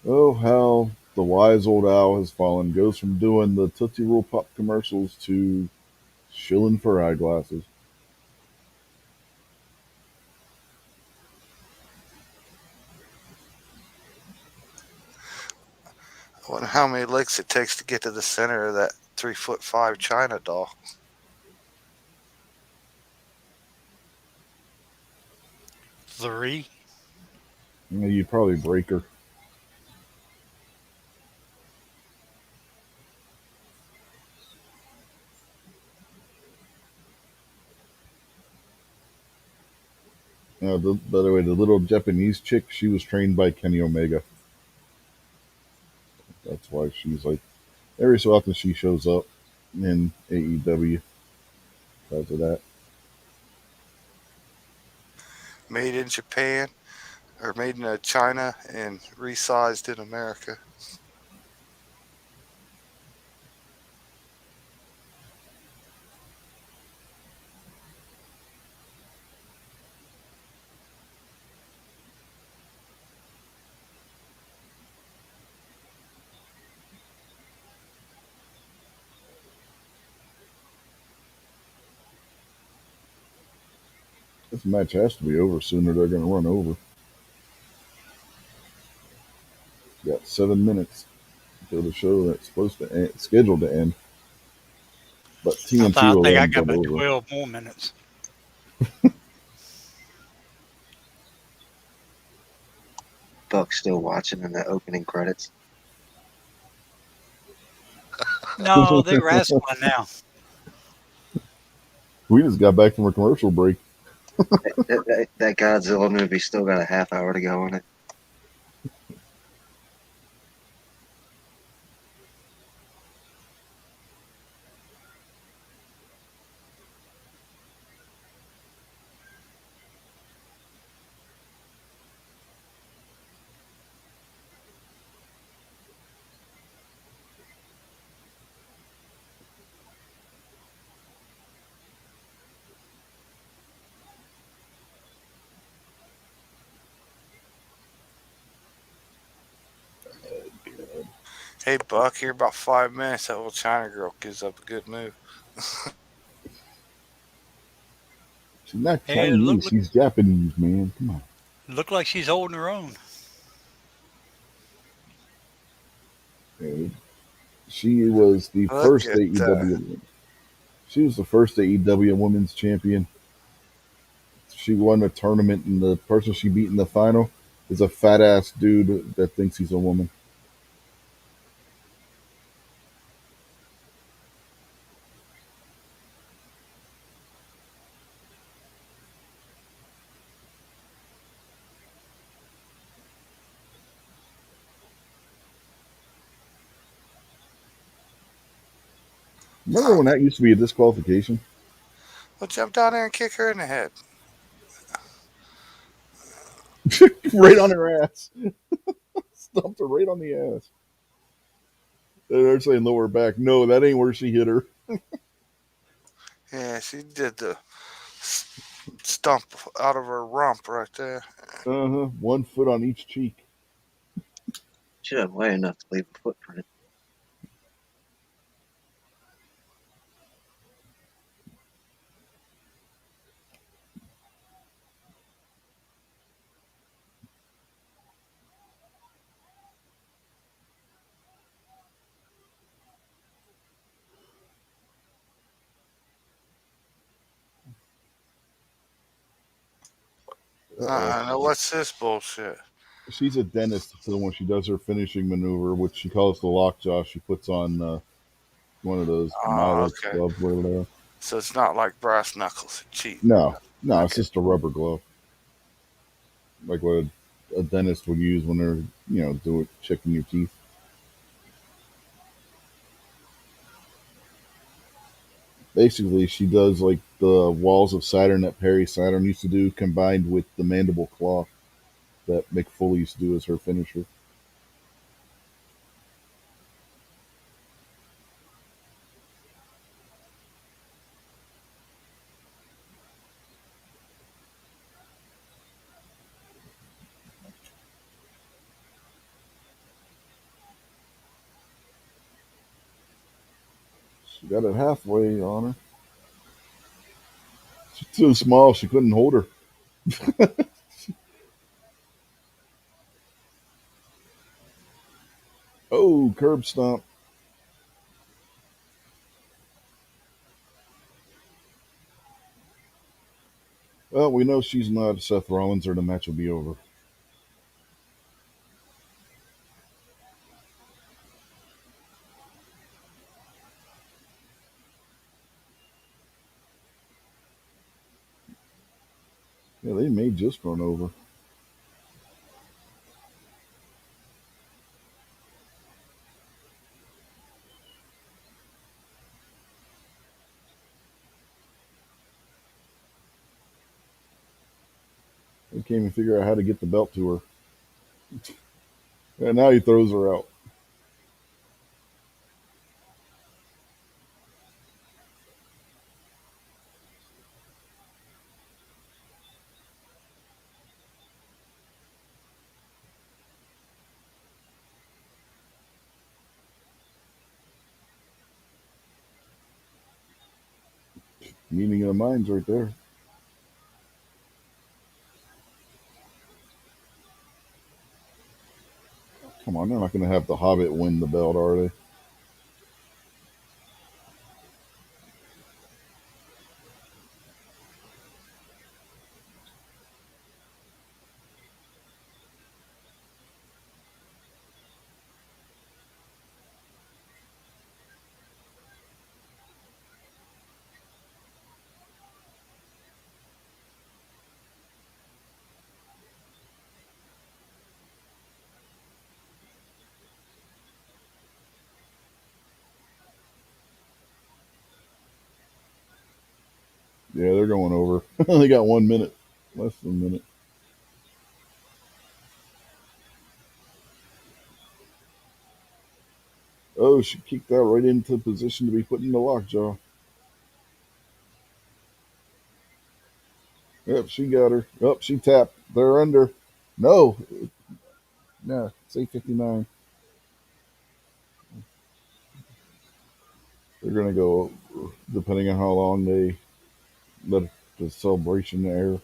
Oh, how the wise old owl has fallen. Goes from doing the Tootsie Roll Pop commercials to shilling for eyeglasses. I wonder how many licks it takes to get to the center of that 3'5" China doll. 3. You'd probably break her. By the way, the little Japanese chick, she was trained by Kenny Omega. That's why she's like, every so often she shows up in AEW because of that. Made in Japan or made in China and resized in America. This match has to be over sooner. They're going to run over. Got 7 minutes until the show that's supposed to end, scheduled to end. But TNT I will think let I them got run about over. 12 more minutes. Buck still watching in the opening credits. No, they're wrestling now. We just got back from a commercial break. That Godzilla movie still got a half hour to go in it. Hey, Buck, here about 5 minutes, that little China girl gives up a good move. She's not Hey, Chinese. She's Japanese, man. Come on. look like she's holding her own. Yeah, she was the Look first at AEW. She was the first AEW Women's Champion. She won a tournament, and the person she beat in the final is a fat ass dude that thinks he's a woman. Remember huh. when that used to be a disqualification? Well, jump down there and kick her in the head. Right on her ass. Stumped her right on the ass. They're saying lower back. No, that ain't where she hit her. Yeah, she did the stump out of her rump right there. Uh huh. 1 foot on each cheek. Should have way enough to leave a footprint. Uh oh. Now what's this bullshit? She's a dentist, so when she does her finishing maneuver, which she calls the lockjaw, she puts on one of those Milex Okay. gloves, whatever they are. So it's not like brass knuckles. Cheating. No, no, it's Okay. just a rubber glove, like what a dentist would use when they're, doing checking your teeth. Basically, she does like the walls of Saturn that Perry Saturn used to do, combined with the mandible claw that Mick Foley used to do as her finisher. She got it halfway on her. She's too small. She couldn't hold her. Oh, curb stomp. Well, we know she's not Seth Rollins, or the match will be over. Yeah, they may just run over. They can't even figure out how to get the belt to her. And now he throws her out. Meeting of the minds right there. Come on, they're not going to have the Hobbit win the belt, are they? Yeah, they're going over. They got 1 minute, less than a minute. Oh, she kicked that right into position to be put in the lockjaw. Yep, she got her. Oh, she tapped. They're under. No, no, it's 8:59. They're going to go, depending on how long they let the celebration air.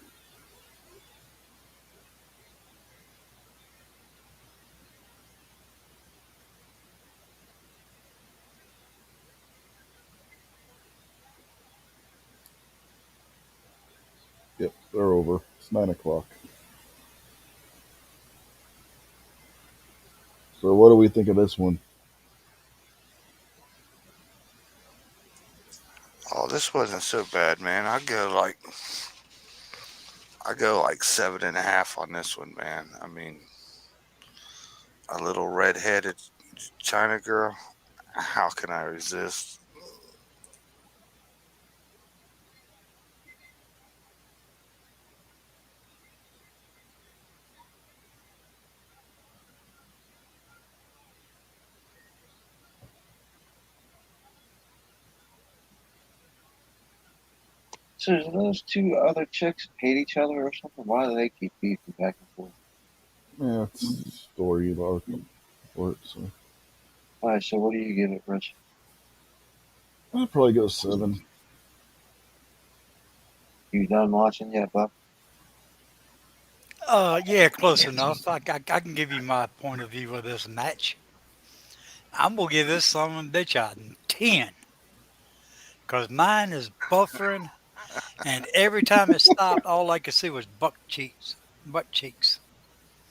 Yep, they're over. It's 9 o'clock. So, what do we think of this one? Oh, this wasn't so bad, man. I go like 7.5 on this one, man. I mean, a little red-headed China girl. How can I resist? So do those two other chicks hate each other or something? Why do they keep beefing back and forth? Yeah, it's a story arc for it. So, All right, so what do you give it, Rich? I'd probably go 7. You done watching yet, Buck? Yeah, close enough. I can give you my point of view of this match. I'm gonna give this son of a bitch a 10 because mine is buffering, and every time it stopped, all I could see was butt cheeks.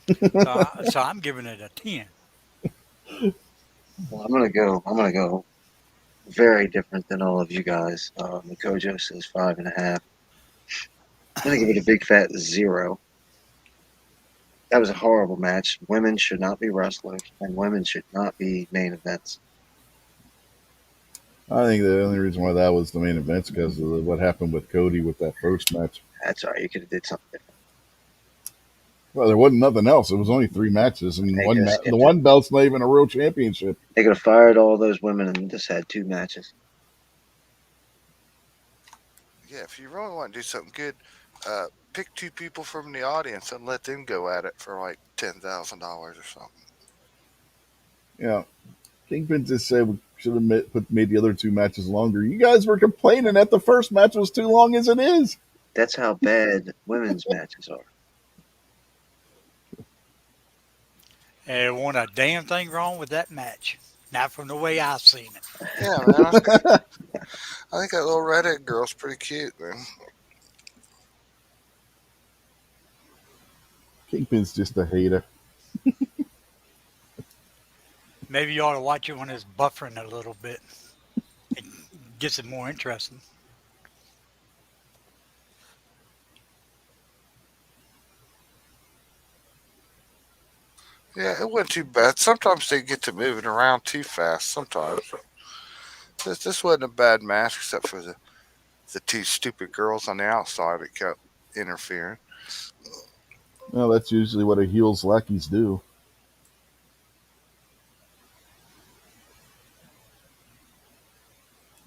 So I'm giving it a 10. Well, I'm gonna go very different than all of you guys. Mikojo says 5.5. I'm gonna give it a big fat 0. That was a horrible match. Women should not be wrestlers, and women should not be main events. I think the only reason why that was the main event is because of what happened with Cody with that first match. That's all right. You could have did something different. Well, there wasn't nothing else. It was only 3 matches, and They could have the skipped it. one belt's not even a real championship. They could have fired all those women and just had 2 matches. Yeah, if you really want to do something good, pick two people from the audience and let them go at it for like $10,000 or something. Yeah, Kingpin just said we should have made the other two matches longer. You guys were complaining that the first match was too long as it is. That's how bad women's matches are. And there wasn't a damn thing wrong with that match. Not from the way I seen it. Yeah, man. I think that little redhead girl's pretty cute, man. Kingpin's just a hater. Maybe you ought to watch it when it's buffering a little bit. It gets it more interesting. Yeah, it wasn't too bad. Sometimes they get to moving around too fast. Sometimes this wasn't a bad match, except for the two stupid girls on the outside that kept interfering. Well, that's usually what a heel's lackeys do.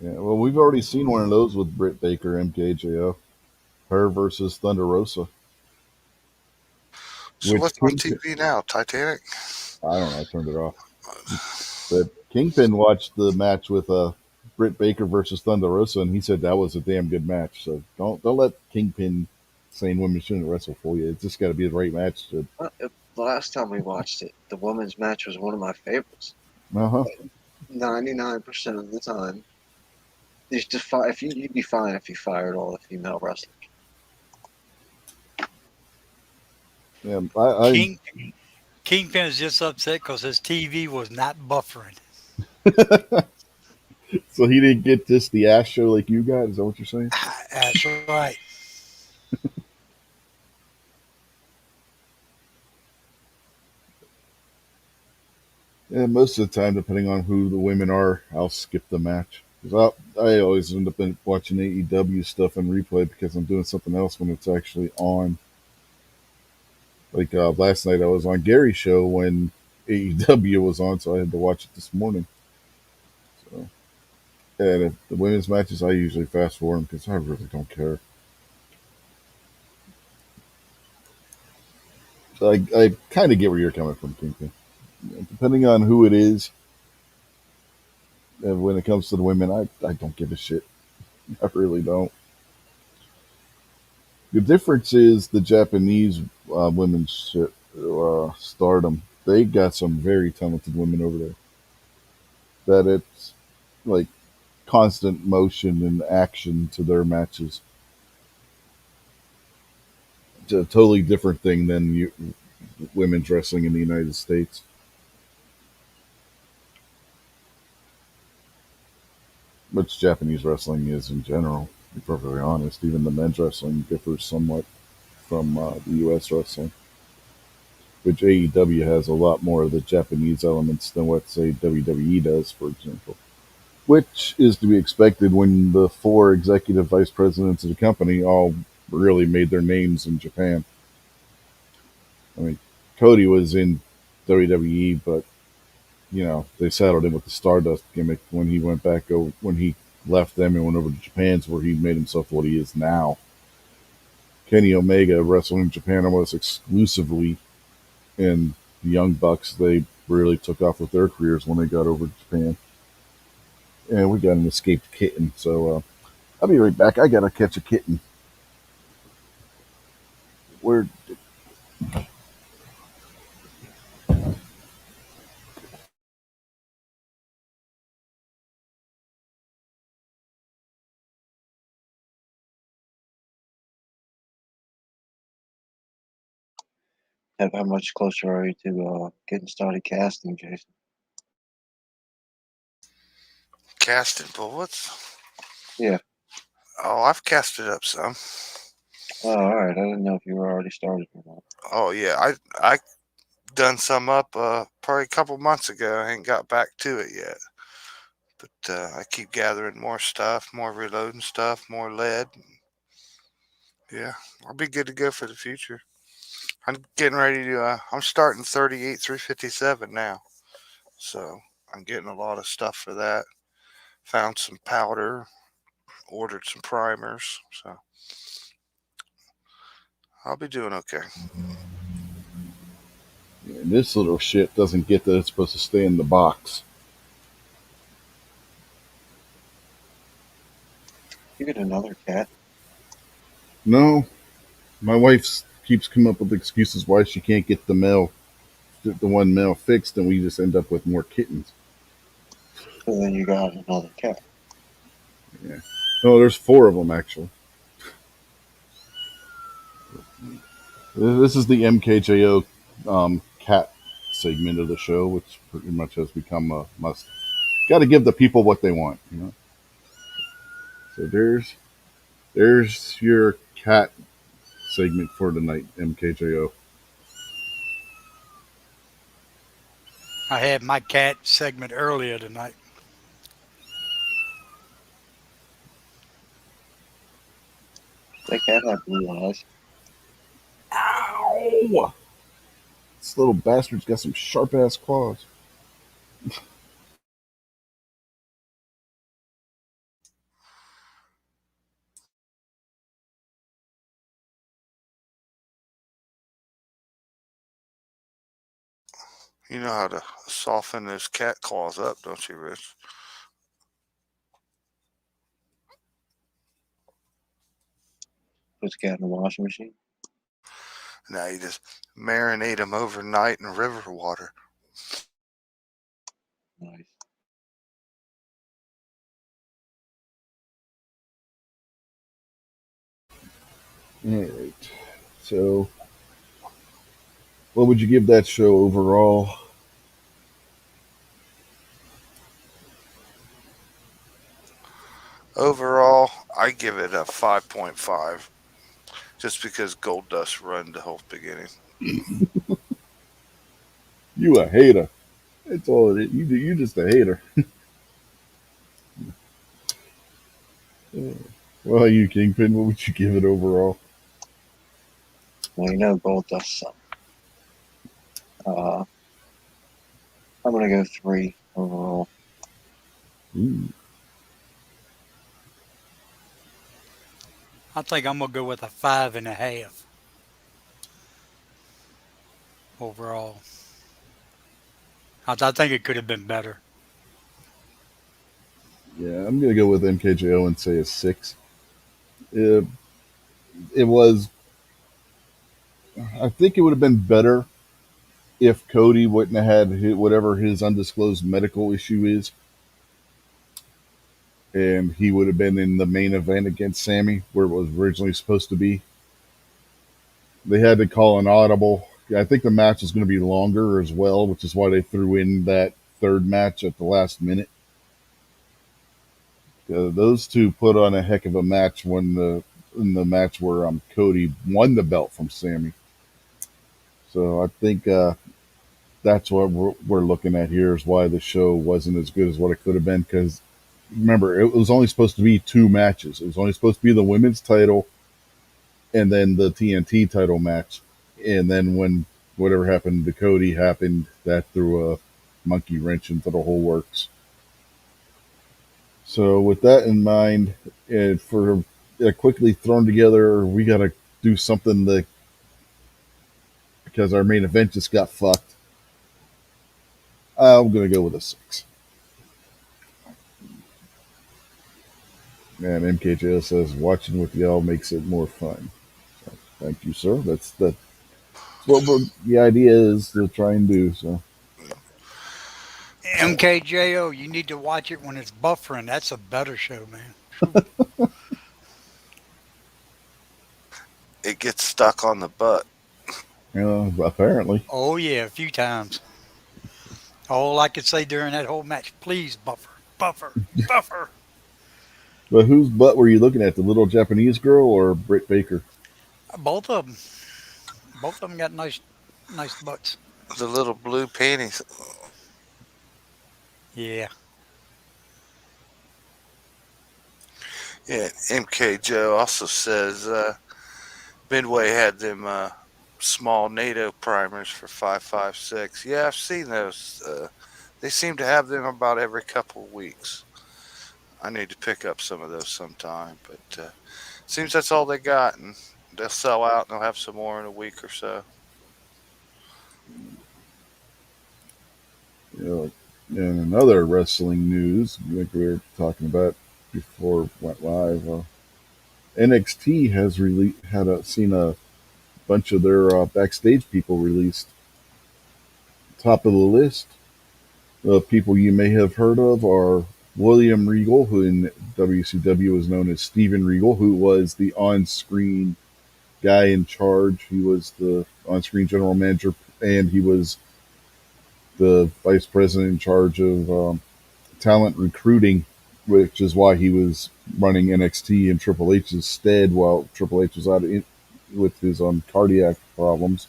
Yeah, well, we've already seen one of those with Britt Baker, MKJO. Her versus Thunder Rosa. So Which what's on Kingpin, TV now? Titanic. I don't know, I turned it off. But Kingpin watched the match with Britt Baker versus Thunder Rosa, and he said that was a damn good match. So don't let Kingpin saying women shouldn't wrestle for you. It's just got to be the right match. The last time we watched it, the women's match was one of my favorites. Uh huh. 99% of the time, you just if you'd be fine if you fired all the female wrestlers. Yeah, King Kingpin is just upset because his TV was not buffering. so he didn't get just the ass show like you got. Is that what you're saying? That's right. Yeah, most of the time, depending on who the women are, I'll skip the match. Because I always end up watching AEW stuff on replay because I'm doing something else when it's actually on. Like last night, I was on Gary's show when AEW was on, so I had to watch it this morning. So, and if the women's matches, I usually fast forward them because I really don't care. So I kind of get where you're coming from, Kingpin. Depending on who it is, and when it comes to the women, I don't give a shit. I really don't. The difference is the Japanese women's stardom. They got some very talented women over there. That it's like constant motion and action to their matches. It's a totally different thing than women's wrestling in the United States. Which Japanese wrestling is in general. To be perfectly honest, even the men's wrestling differs somewhat from the U.S. wrestling, which AEW has a lot more of the Japanese elements than what, say, WWE does, for example. Which is to be expected when the four executive vice presidents of the company all really made their names in Japan. I mean, Cody was in WWE, but they saddled him with the Stardust gimmick when he went back over when he left them and went over to Japan's where he made himself what he is now. Kenny Omega wrestled in Japan almost exclusively, and the Young Bucks they really took off with their careers when they got over to Japan. And we got an escaped kitten, so I'll be right back. I gotta catch a kitten. Where How much closer are you to getting started casting, Jason? Casting bullets. Yeah. Oh, I've casted up some. Oh, all right. I didn't know if you were already started or not. Oh yeah, I done some up probably a couple months ago. I ain't got back to it yet, but I keep gathering more stuff, more reloading stuff, more lead. Yeah, I'll be good to go for the future. I'm getting ready to. I'm starting 38 357 now, so I'm getting a lot of stuff for that. Found some powder, ordered some primers, so I'll be doing okay. this little shit doesn't get that it's supposed to stay in the box. You get another cat. No, my wife keeps coming up with excuses why she can't get the one male fixed, and we just end up with more kittens. So then you got another cat. Yeah. No, there's four of them actually. This is the MKJO cat segment of the show, which pretty much has become a must. Got to give the people what they want, you know. So there's your cat segment for tonight, MKJO. I had my cat segment earlier tonight. That cat had blue eyes. Ow! This little bastard's got some sharp ass claws. You know how to soften those cat claws up, don't you, Rich? Put the cat in the washing machine. Now you just marinate them overnight in river water. Nice. All right. So, what would you give that show overall? Overall, I give it a 5.5 just because Gold Dust run the whole beginning. You a hater. That's all it is. You just a hater. Well, you Kingpin, what would you give it overall? Well, you know Gold Dust some. I'm gonna go 3 overall. Ooh. I think I'm gonna go with a 5.5 overall. I think it could have been better. Yeah, I'm gonna go with MKJO and say a 6. It, it was. I think it would have been better if Cody wouldn't have had whatever his undisclosed medical issue is, and he would have been in the main event against Sammy, where it was originally supposed to be. They had to call an audible. I think the match was going to be longer as well, which is why they threw in that third match at the last minute. Those two put on a heck of a match when in the match where Cody won the belt from Sammy. So I think that's what we're looking at here is why the show wasn't as good as what it could have been. Because remember, it was only supposed to be two matches. It was only supposed to be the women's title and then the TNT title match. And then when whatever happened to Cody happened, that threw a monkey wrench into the whole works. So with that in mind, and for quickly thrown together, we got to do something that because our main event just got fucked. I'm gonna go with a 6. And MKJO says watching with y'all makes it more fun. So, thank you, sir. That's what the idea is to try and do. So MKJO, you need to watch it when it's buffering. That's a better show, man. Whew. It gets stuck on the butt. apparently, Oh yeah, a few times. All I could say during that whole match, please buffer, buffer, buffer. but whose butt were you looking at? The little Japanese girl or Britt Baker? Both of them, both of them got nice butts. The little blue panties. Yeah, Yeah, MK Joe also says Midway had them small NATO primers for 5.56. Yeah, I've seen those. They seem to have them about every couple of weeks. I need to pick up some of those sometime, but seems that's all they got, and they'll sell out, and they'll have some more in a week or so. You know, in another wrestling news, like we were talking about before it went live, NXT has really seen a bunch of their backstage people released. Top of the list of people you may have heard of are William Regal, who in WCW is known as Steven Regal, who was the on-screen guy in charge. He was the on-screen general manager, and he was the vice president in charge of talent recruiting, which is why he was running NXT in Triple H's stead while Triple H was with his cardiac problems.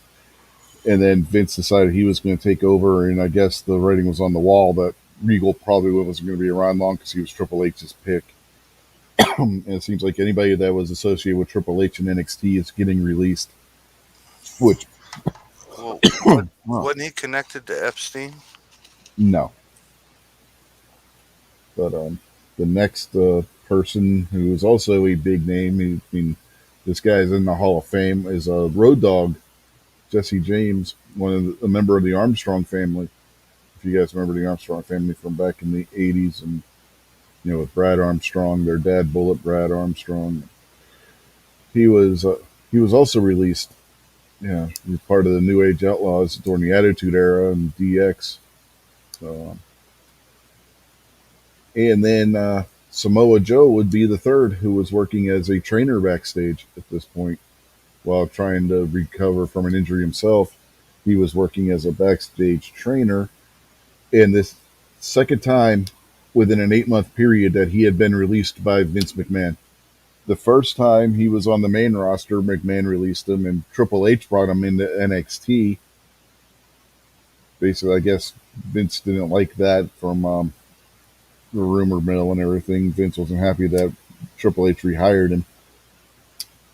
And then Vince decided he was going to take over, and I guess the writing was on the wall that Regal probably wasn't going to be around long because he was Triple H's pick. And it seems like anybody that was associated with Triple H and NXT is getting released. Which, Well, what well, wasn't he connected to Epstein? no. But the next person who is also a big name, I mean, this guy's in the Hall of Fame, is Road Dogg, Jesse James, a member of the Armstrong family. If you guys remember the Armstrong family from back in the '80s, and with Brad Armstrong, their dad, Bullet Brad Armstrong, he was uh, he was also released. Yeah, he was part of the New Age Outlaws during the Attitude Era and DX. So, and then Samoa Joe would be the third, who was working as a trainer backstage at this point while trying to recover from an injury himself. He was working as a backstage trainer, and this second time within an 8-month period that he had been released by Vince McMahon. The first time he was on the main roster, McMahon released him, and Triple H brought him into NXT. Basically, I guess Vince didn't like that from the rumor mill and everything. Vince wasn't happy that Triple H rehired him,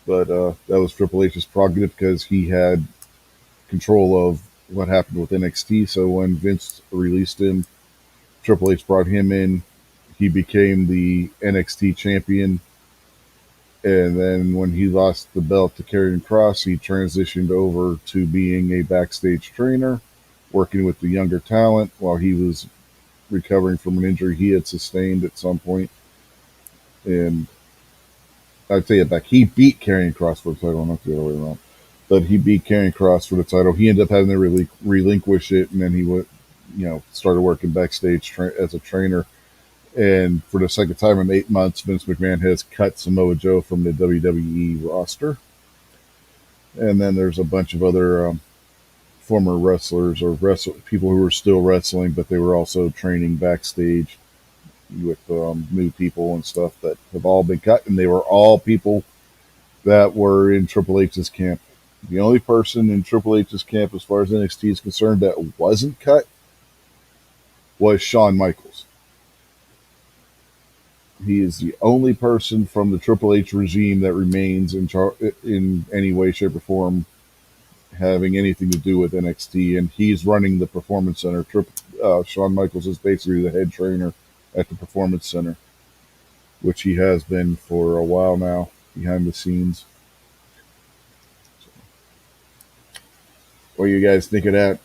but that was Triple H's prerogative because he had control of what happened with NXT. So when Vince released him, Triple H brought him in. He became the NXT champion. And then when he lost the belt to Karrion Kross, he transitioned over to being a backstage trainer, working with the younger talent while he was recovering from an injury he had sustained at some point. And I'd take it back. He beat Karrion Kross for the title, not the other way around. But he beat Karrion Kross for the title. He ended up having to relinquish it, and then he went, started working backstage as a trainer. And for the second time in 8 months, Vince McMahon has cut Samoa Joe from the WWE roster. And then there's a bunch of other former wrestlers or people who were still wrestling, but they were also training backstage with new people and stuff that have all been cut. And they were all people that were in Triple H's camp. The only person in Triple H's camp, as far as NXT is concerned, that wasn't cut was Shawn Michaels. He is the only person from the Triple H regime that remains in any way, shape, or form having anything to do with NXT, and he's running the Performance Center. Shawn Michaels is basically the head trainer at the Performance Center, which he has been for a while now behind the scenes. What do you guys think of that?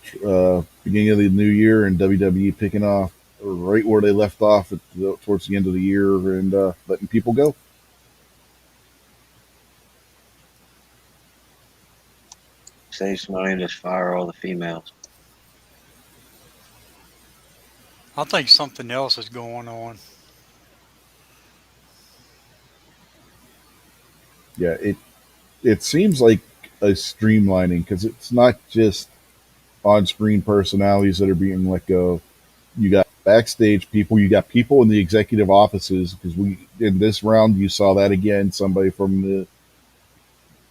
Beginning of the new year and WWE picking off right where they left off towards the end of the year and letting people go? Save some money and just fire all the females. I think something else is going on. Yeah, it seems like a streamlining because it's not just on-screen personalities that are being let go. You got backstage people, you got people in the executive offices because we in this round you saw that again. Somebody from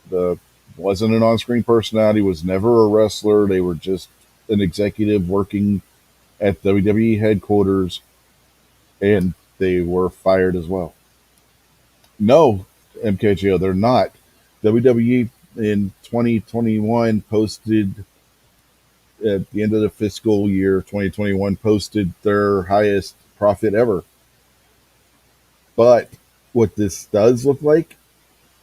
the wasn't an on-screen personality, was never a wrestler. They were just an executive working at WWE headquarters, and they were fired as well. No, MKGO, they're not. WWE in 2021 posted at the end of the fiscal year 2021 posted their highest profit ever. But what this does look like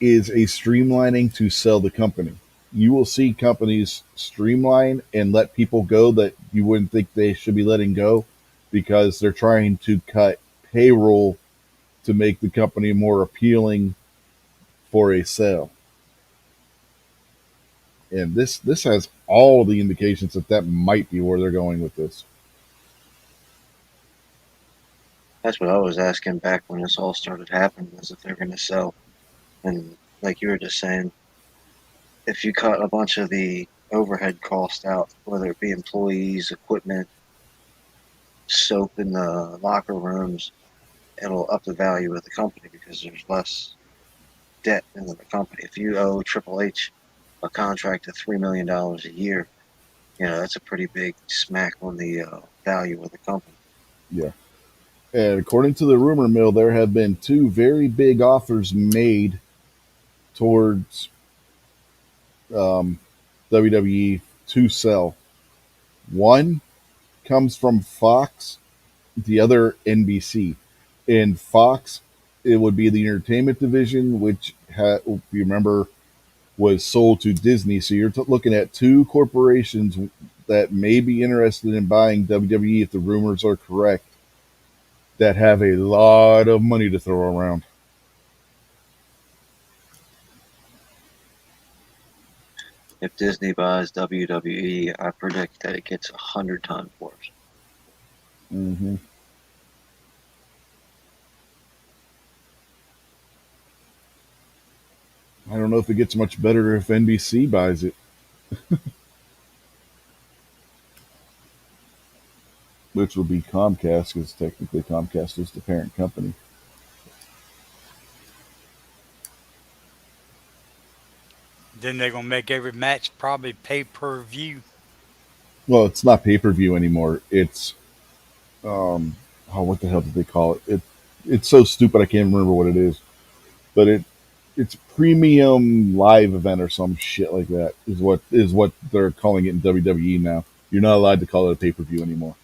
is a streamlining to sell the company. You will see companies streamline and let people go that you wouldn't think they should be letting go because they're trying to cut payroll to make the company more appealing for a sale. And this has all the indications that that might be where they're going with this. That's what I was asking back when this all started happening, is if they're going to sell. And like you were just saying, if you cut a bunch of the overhead cost out, whether it be employees, equipment, soap in the locker rooms, it'll up the value of the company because there's less debt in the company. If you owe Triple H a contract of $3 million a year, that's a pretty big smack on the value of the company. Yeah. And according to the rumor mill, there have been two very big offers made towards um, WWE to sell. One comes from Fox, the other NBC. In Fox, it would be the entertainment division, which if you remember, was sold to Disney. So you're looking at two corporations that may be interested in buying WWE if the rumors are correct, that have a lot of money to throw around. If Disney buys WWE, I predict that it gets 100 times worse. Mm-hmm. I don't know if it gets much better if NBC buys it, which would be Comcast, because technically Comcast is the parent company. Then they're gonna make every match probably pay per view. Well, it's not pay per view anymore. It's oh, what the hell did they call it? It's so stupid I can't remember what it is, but it's premium live event or some shit like that is what they're calling it in WWE now. You're not allowed to call it a pay per view anymore,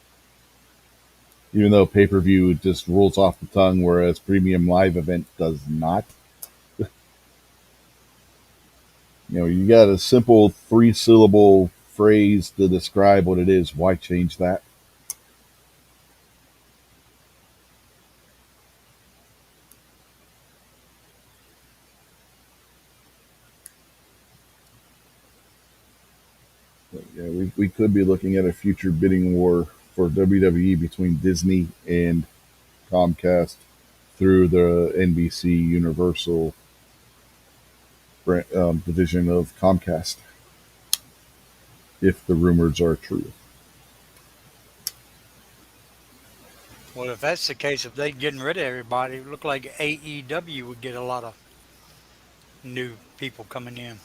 even though pay per view just rolls off the tongue, whereas premium live event does not. You got a simple 3 syllable phrase to describe what it is. Why change that? But yeah, we could be looking at a future bidding war for WWE between Disney and Comcast through the NBC Universal division of Comcast, if the rumors are true. Well, if that's the case, if they getting rid of everybody, it look like AEW would get a lot of new people coming in.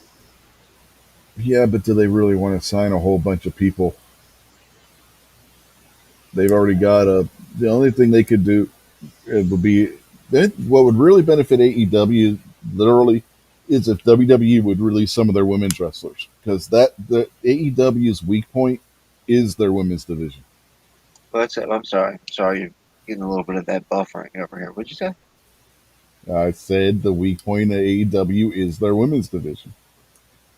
Yeah, but do they really want to sign a whole bunch of people? They've already got a. The only thing they could do it would be what would really benefit AEW literally is if WWE would release some of their women's wrestlers, because that the AEW's weak point is their women's division. Well, I'm sorry. Sorry, you're getting a little bit of that buffering over here. What'd you say? I said the weak point of AEW is their women's division,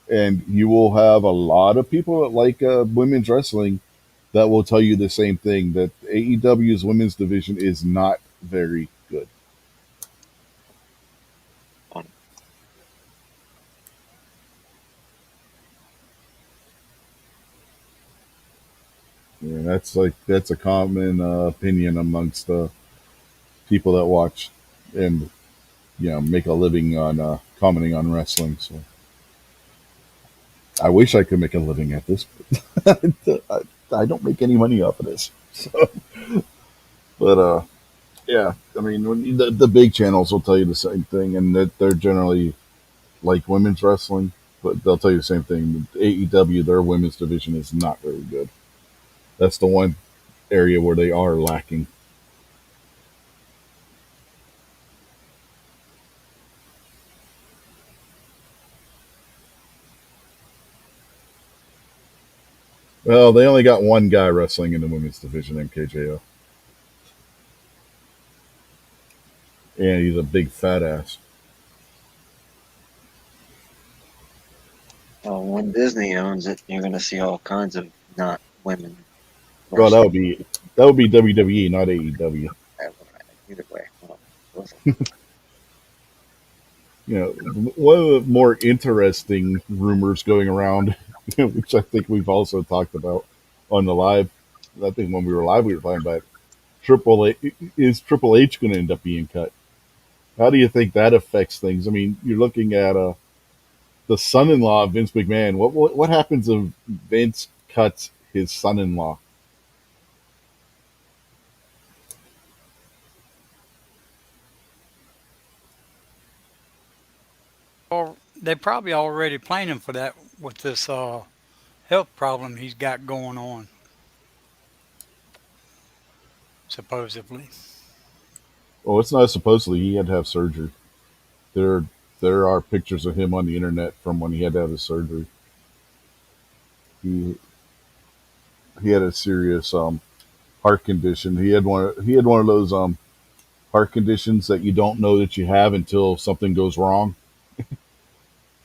and you will have a lot of people that like women's wrestling that will tell you the same thing, that AEW's women's division is not very good. On Yeah, that's a common opinion amongst people that watch and make a living on commenting on wrestling. So I wish I could make a living at this. I don't make any money off of this. So, but yeah, I mean, the big channels will tell you the same thing, and that they're generally like women's wrestling, but they'll tell you the same thing. AEW, their women's division is not very good. That's the one area where they are lacking. Well, they only got one guy wrestling in the women's division, MKJO, and he's a big fat ass. when Disney owns it, you're going to see all kinds of not women Well, wrestling. that would be WWE, not AEW. Either way, well, One of the more interesting rumors going around, which I think we've also talked about on the live. I think when we were live, we were talking about Triple H. Is Triple H going to end up being cut? How do you think that affects things? I mean, you're looking at the son-in-law of Vince McMahon. What happens if Vince cuts his son-in-law? Or they probably already planning for that with this health problem he's got going on, supposedly. Well, it's not supposedly he had to have surgery. There, there are pictures of him on the internet from when he had to have his surgery. He he had a serious heart condition. He had one of those heart conditions that you don't know that you have until something goes wrong.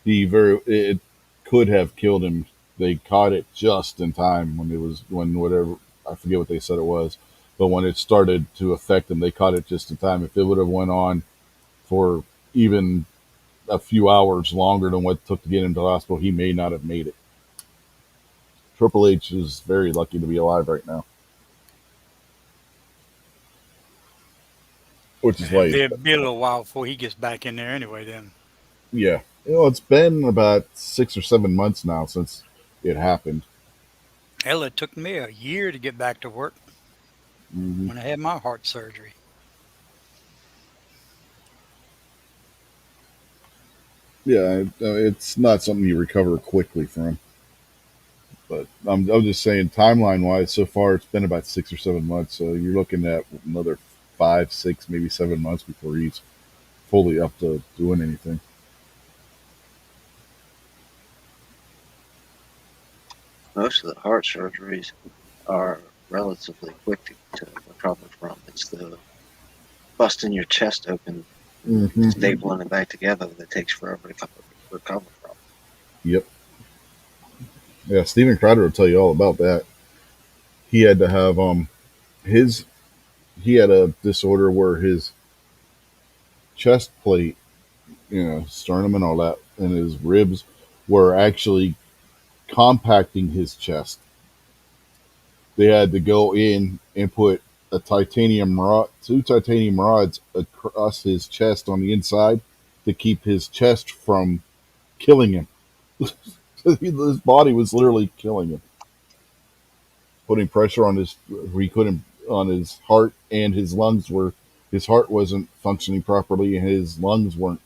He very it could have killed him. They caught it just in time when whatever, I forget what they said it was, but when it started to affect him, they caught it just in time. If it would have went on for even a few hours longer than what it took to get him to the hospital, he may not have made it. Triple H is very lucky to be alive right now, which is And it'll why he's, be a little while before he gets back in there anyway. Then yeah. It's been about 6 or 7 months now since it happened. hell, it took me a year to get back to work Hmm. when I had my heart surgery. Yeah, it's not something you recover quickly from. But I'm just saying, timeline wise, so far it's been about 6 or 7 months. So you're looking at another 5, 6, maybe 7 months before he's fully up to doing anything. Most of the heart surgeries are relatively quick to recover from. It's the busting your chest open and Hmm. stapling it back together that takes forever to recover from. Yep. Yeah, Steven Crowder will tell you all about that. He had to have his he had a disorder where his chest plate, sternum and all that, and his ribs were actually compacting his chest. They had to go in and put two titanium rods across his chest on the inside to keep his chest from killing him. His body was literally killing him, putting pressure on his he couldn't on his heart, and his heart wasn't functioning properly, and his lungs weren't.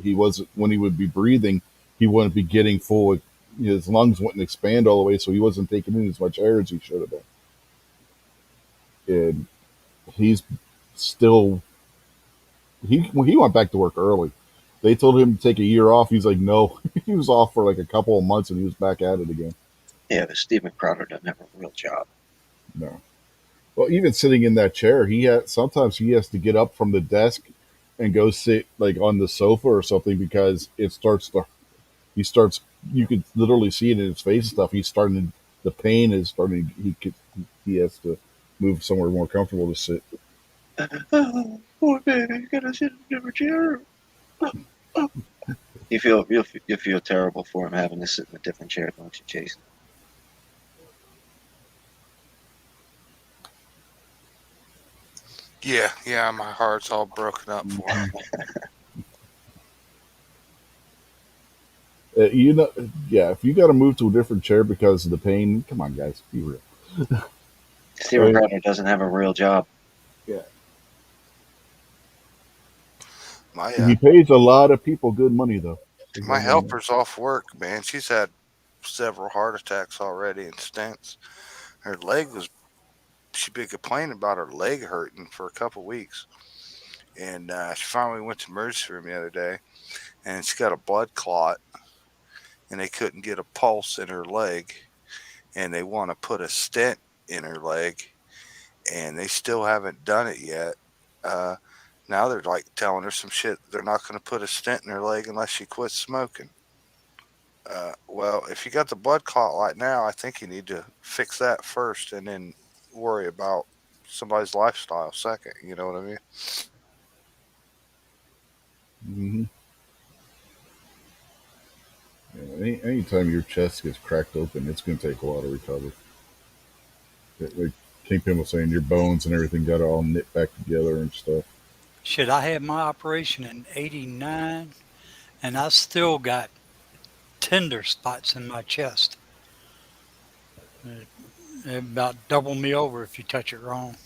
He wasn't when he would be breathing, he wouldn't be getting full. His lungs wouldn't expand all the way, so he wasn't taking in as much air as he should have been. And he's still he went back to work early. They told him to take a year off. He's like, no. He was off for like a couple of months, and he was back at it again. Yeah, but Steven Crowder doesn't have a real job. No. Well, even sitting in that chair, sometimes he has to get up from the desk and go sit like on the sofa or something because it starts to he starts you could literally see it in his face and stuff. He's starting the pain is starting he has to move somewhere more comfortable to sit. Oh, poor baby, you gotta sit in a different chair. You feel terrible for him having to sit in a different chair, don't you, Jason? Yeah, yeah, my heart's all broken up for him. Mhm. You know, yeah. If you got to move to a different chair because of the pain, come on, guys, be real. I Steven mean, Crowder doesn't have a real job. yeah, My he pays a lot of people good money though. There's my one thing there. helper's off work, man. She's had several heart attacks already and stents. Her leg was She's been complaining about her leg hurting for a couple weeks, and she finally went to emergency room the other day, and she got a blood clot, and they couldn't get a pulse in her leg, and they want to put a stent in her leg, and they still haven't done it yet. Uh, Now they're like telling her some shit. They're not going to put a stent in her leg unless she quits smoking. Well, if you got the blood clot right now, I think you need to fix that first, and then worry about somebody's lifestyle second. You know what I mean? Hmm. Anytime your chest gets cracked open, it's going to take a while to recover. Like Kingpin was saying, your bones and everything got all knit back together and stuff. Shit, I had my operation in '89, and I still got tender spots in my chest. They about double me over if you touch it wrong.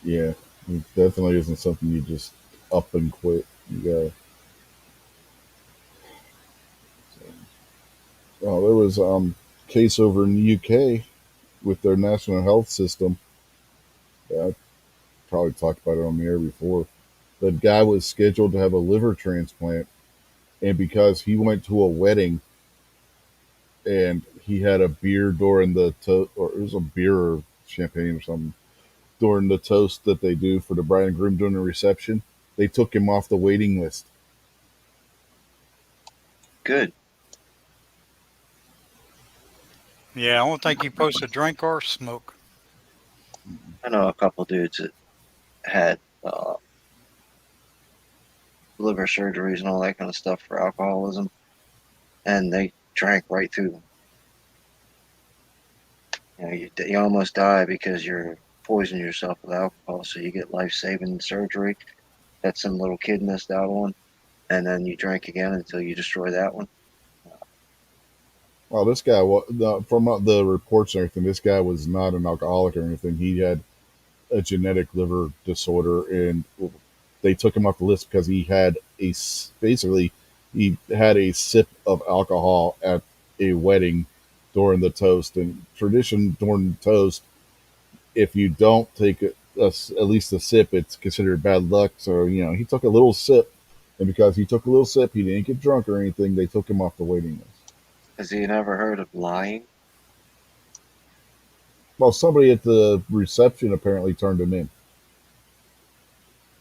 Yeah, it definitely isn't something you just up and quit. You got. Well, there was case over in the UK with their national health system. I probably talked about it on the air before. The guy was scheduled to have a liver transplant, and because he went to a wedding and he had a beer during the or it was a beer or champagne or something during the toast that they do for the bride and groom during the reception, they took him off the waiting list. Good. Yeah, I don't think you're supposed to drink or smoke. I know a couple dudes that had liver surgeries and all that kind of stuff for alcoholism, and they drank right through them. You almost die because you're poisoning yourself with alcohol, so you get life-saving surgery that some little kid missed out on, and then you drink again until you destroy that one. Well, this guy, from the reports and everything, this guy was not an alcoholic or anything. He had a genetic liver disorder, and they took him off the list because he had basically he had a sip of alcohol at a wedding during the toast. And tradition during the toast, if you don't take at least a sip, it's considered bad luck. So he took a little sip, and because he took a little sip, he didn't get drunk or anything. They took him off the waiting list. Has he never heard of lying? Well, somebody at the reception apparently turned him in,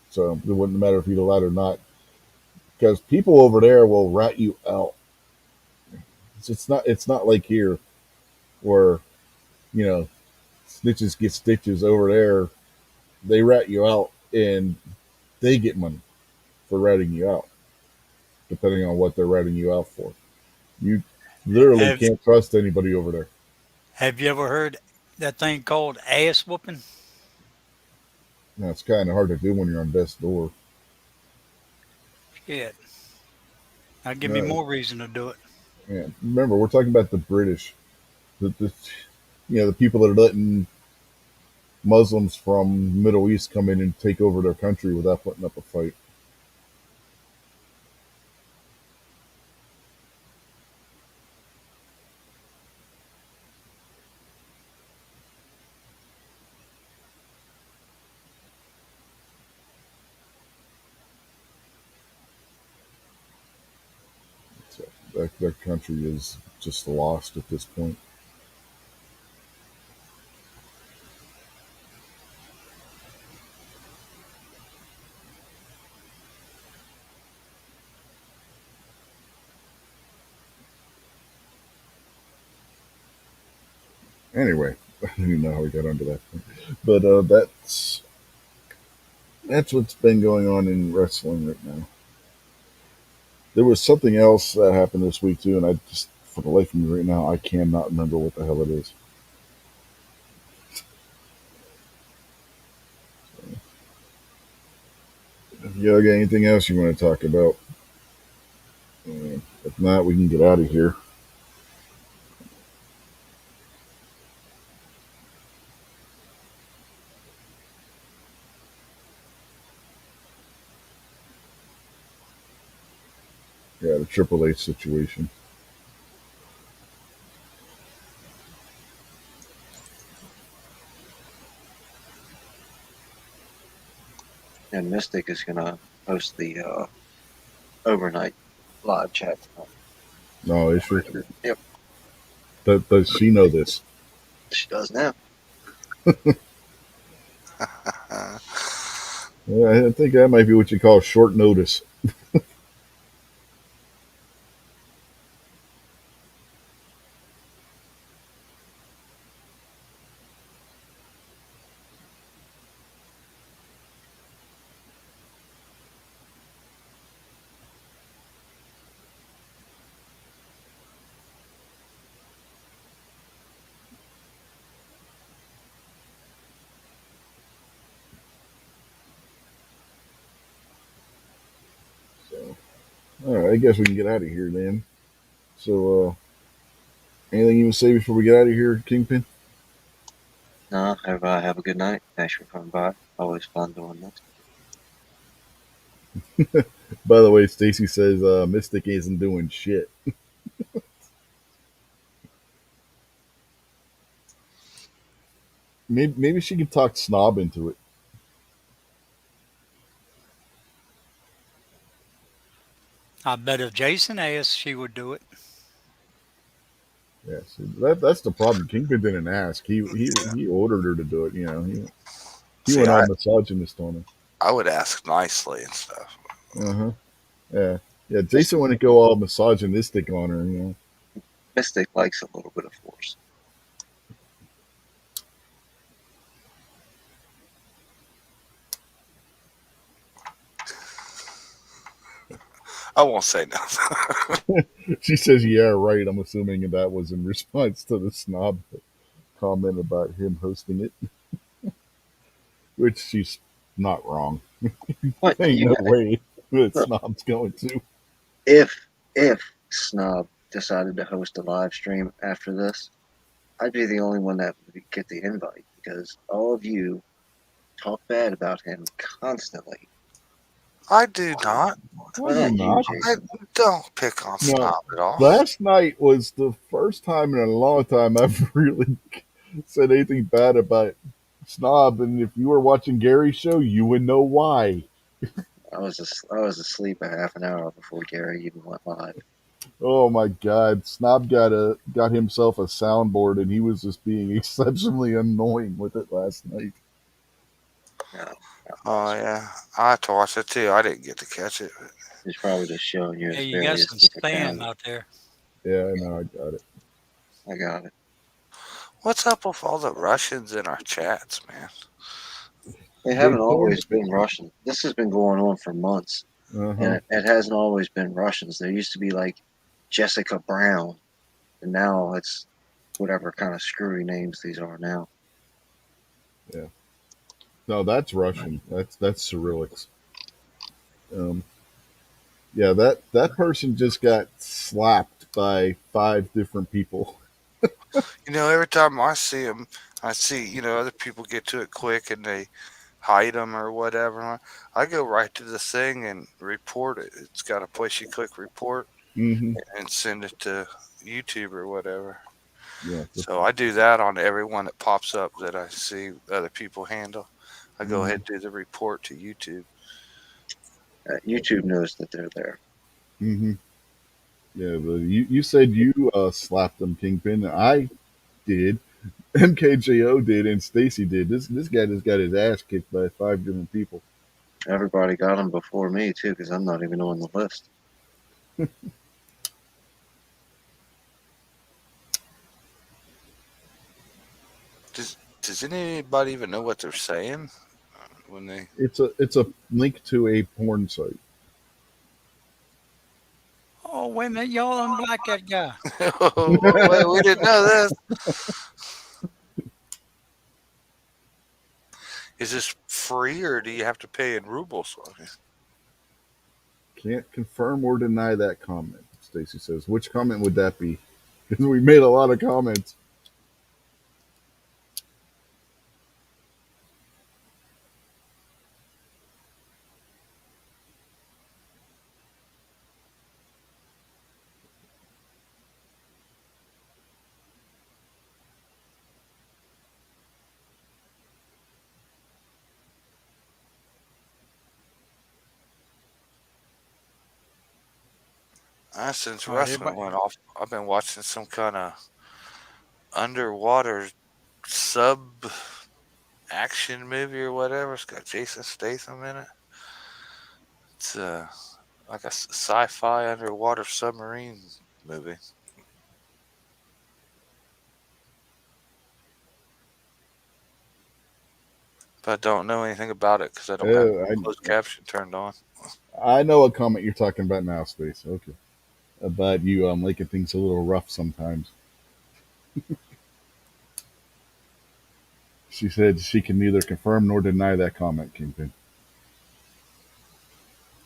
so it wouldn't matter if he lied or not, because people over there will rat you out. It's not like here where you know snitches get stitches. Over there, they rat you out and they get money for ratting you out, depending on what they're ratting you out for. You literally Have can't trust anybody over there. Have you ever heard that thing called ass whooping? It's kind of hard to do when you're on death's door. Shit, that'd give me Uh, more reason to do it. yeah. Remember, we're talking about the British, the people that are letting Muslims from Middle East come in and take over their country without putting up a fight. So that country is just lost at this point. Anyway, I don't even know how we got onto that point. But that's what's been going on in wrestling right now. There was something else that happened this week too, and I just, for the life of me right now, I cannot remember what the hell it is. If you got anything else you want to talk about, if not, we can get out of here. Yeah, the Triple H situation. And Mystic is going to host the overnight live chat tonight. No, is she? Yep, Does she know this? she does now. Yeah, I think that might be what you call short notice. All right, I guess we can get out of here then. So, anything you want to say before we get out of here, Kingpin? No, everybody have a good night. Thanks for coming by. Always fun doing this. By the way, Stacy says Mystic isn't doing shit. Maybe she could talk Snob into it. I bet if Jason asked, she would do it. Yeah, see, that's the problem. Kingpin didn't ask. He ordered her to do it. You know, he See, went all misogynist on I would ask nicely and stuff. her. Uh huh. Yeah, yeah. Mys- Jason wouldn't go all misogynistic on her. You know. Mystic likes a little bit of force. I won't say nothing. She says, "Yeah, right." I'm assuming that was in response to the Snob comment about him hosting it, which she's not wrong. What Ain't you no got? way that Look, Snob's going to. if Snob decided to host a live stream after this, I'd be the only one that would get the invite because all of you talk bad about him constantly. I do not. I Well, do not you, not. I Jason. don't pick on No, Snob at all. last night was the first time in a long time I've really said anything bad about Snob. And if you were watching Gary's show, you would know why. I was asleep a half an hour before Gary even went live. Oh my God, Snob got himself a soundboard, and he was just being exceptionally annoying with it last night. No, Oh yeah, I have to watch it too. I didn't get to catch it. he's probably just showing you Yeah, his you got various some different spam channels. out there. Yeah, I know, I got it. I got it. What's up with all the Russians in our chats, man? They They haven't formed. always been Russian. This has been going on for months, Uh and huh. it hasn't always been Russians. There used to be like Jessica Brown, and now it's whatever kind of screwy names these are now. Yeah. No, that's Russian. That's Cyrillics. Um, yeah, that person just got slapped by 5 different people. Every time I see them, I see other people get to it quick and they hide them or whatever. I go right to the thing and report it. It's got a place you click report Hmm. and send it to YouTube or whatever. Yeah. So I do that on every one that pops up that I see other people handle. I go ahead Hmm. and do the report to YouTube. YouTube knows that they're there. Hmm. Yeah. You said you slapped them, Kingpin. I did. MKJO did, and Stacy did. This guy just got his ass kicked by 5 different people. Everybody got them before me too, because I'm not even on the list. Does anybody even know what they're saying when they? It's a link to a porn site. Oh, wait a minute, y'all unblock that guy. Oh, wait, we didn't know this. Is this free or do you have to pay in rubles? Can't confirm or deny that comment. Stacy says, which comment would that be? Because we made a lot of comments. Since All right, wrestling everybody. went off, I've been watching some kind of underwater sub action movie or whatever. It's got Jason Statham in it. It's like a sci-fi underwater submarine movie. But I don't know anything about it because I don't have Oh, closed caption turned on. I know what comment you're talking about now, Stacy. Okay. About you making things a little rough sometimes. She said she can neither confirm nor deny that comment, Kingpin.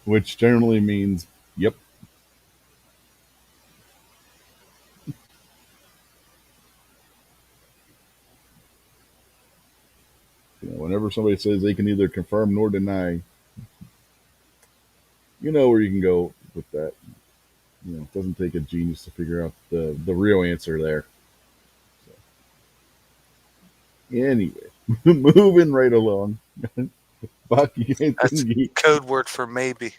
Which generally means, yep. Whenever somebody says they can neither confirm nor deny, you know where you can go with that. It doesn't take a genius to figure out the real answer there. Anyway, moving right along. Baki, That's anything code word for maybe.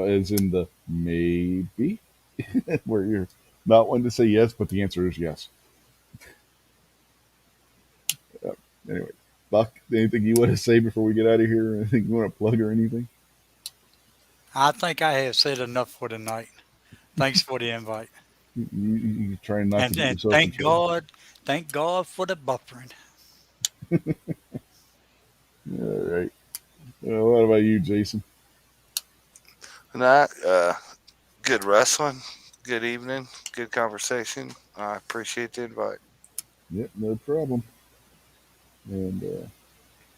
as in the maybe, where you're not one to say yes, but the answer is yes. Anyway, Buck, anything you want to say before we get out of here? Anything you want to plug or anything? I think I have said enough for tonight. Thanks for the invite. You trying not to get And yourself in trouble? thank God for the buffering. All right. What about you, Jason? That good wrestling, good evening, good conversation. I appreciate the invite. Yep, no problem. And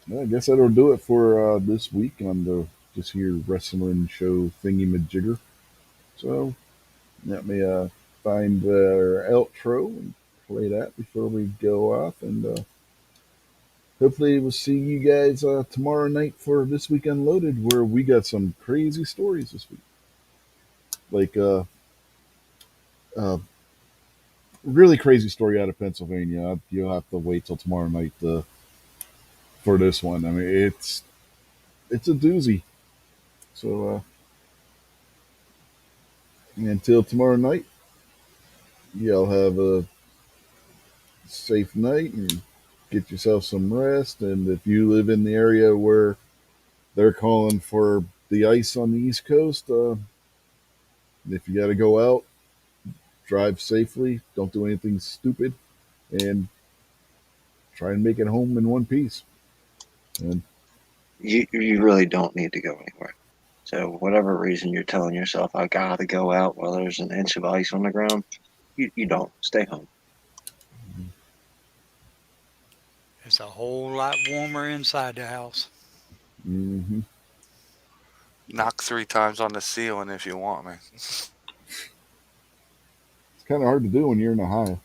well, I guess that'll do it for this week on the Just Here Wrestling Show thingy majigger. So let me find our outro and play that before we go off. And hopefully we'll see you guys tomorrow night for This Week Unloaded, where we got some crazy stories this week. Like uh, really crazy story out of Pennsylvania. You'll have to wait till tomorrow night for this one. I mean, it's a doozy. So until tomorrow night, y'all have a safe night and get yourself some rest. And if you live in the area where they're calling for the ice on the East Coast, if you got to go out, drive safely. Don't do anything stupid, and try and make it home in one piece. And You really don't need to go anywhere. So whatever reason you're telling yourself I gotta go out while there's an inch of ice on the ground, you don't. Stay home. It's a whole lot warmer inside the house. mm-hmm. Knock 3 times on the ceiling if you want me. It's kind of hard to do when you're in Ohio.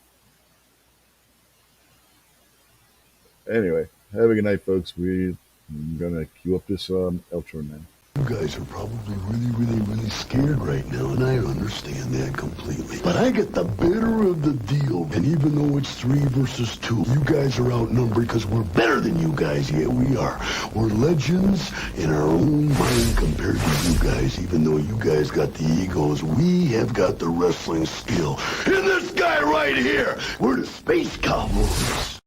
Anyway, have a good night, folks. I'm gonna cue up this outro now. You guys are probably really scared right now, and I understand that completely. But I get the better of the deal, and even though it's 3 versus 2, you guys are outnumbered because we're better than you guys. Yeah, we are. We're legends in our own mind compared to you guys. Even though you guys got the egos, we have got the wrestling skill. And this guy right here, we're the Space Cowboys.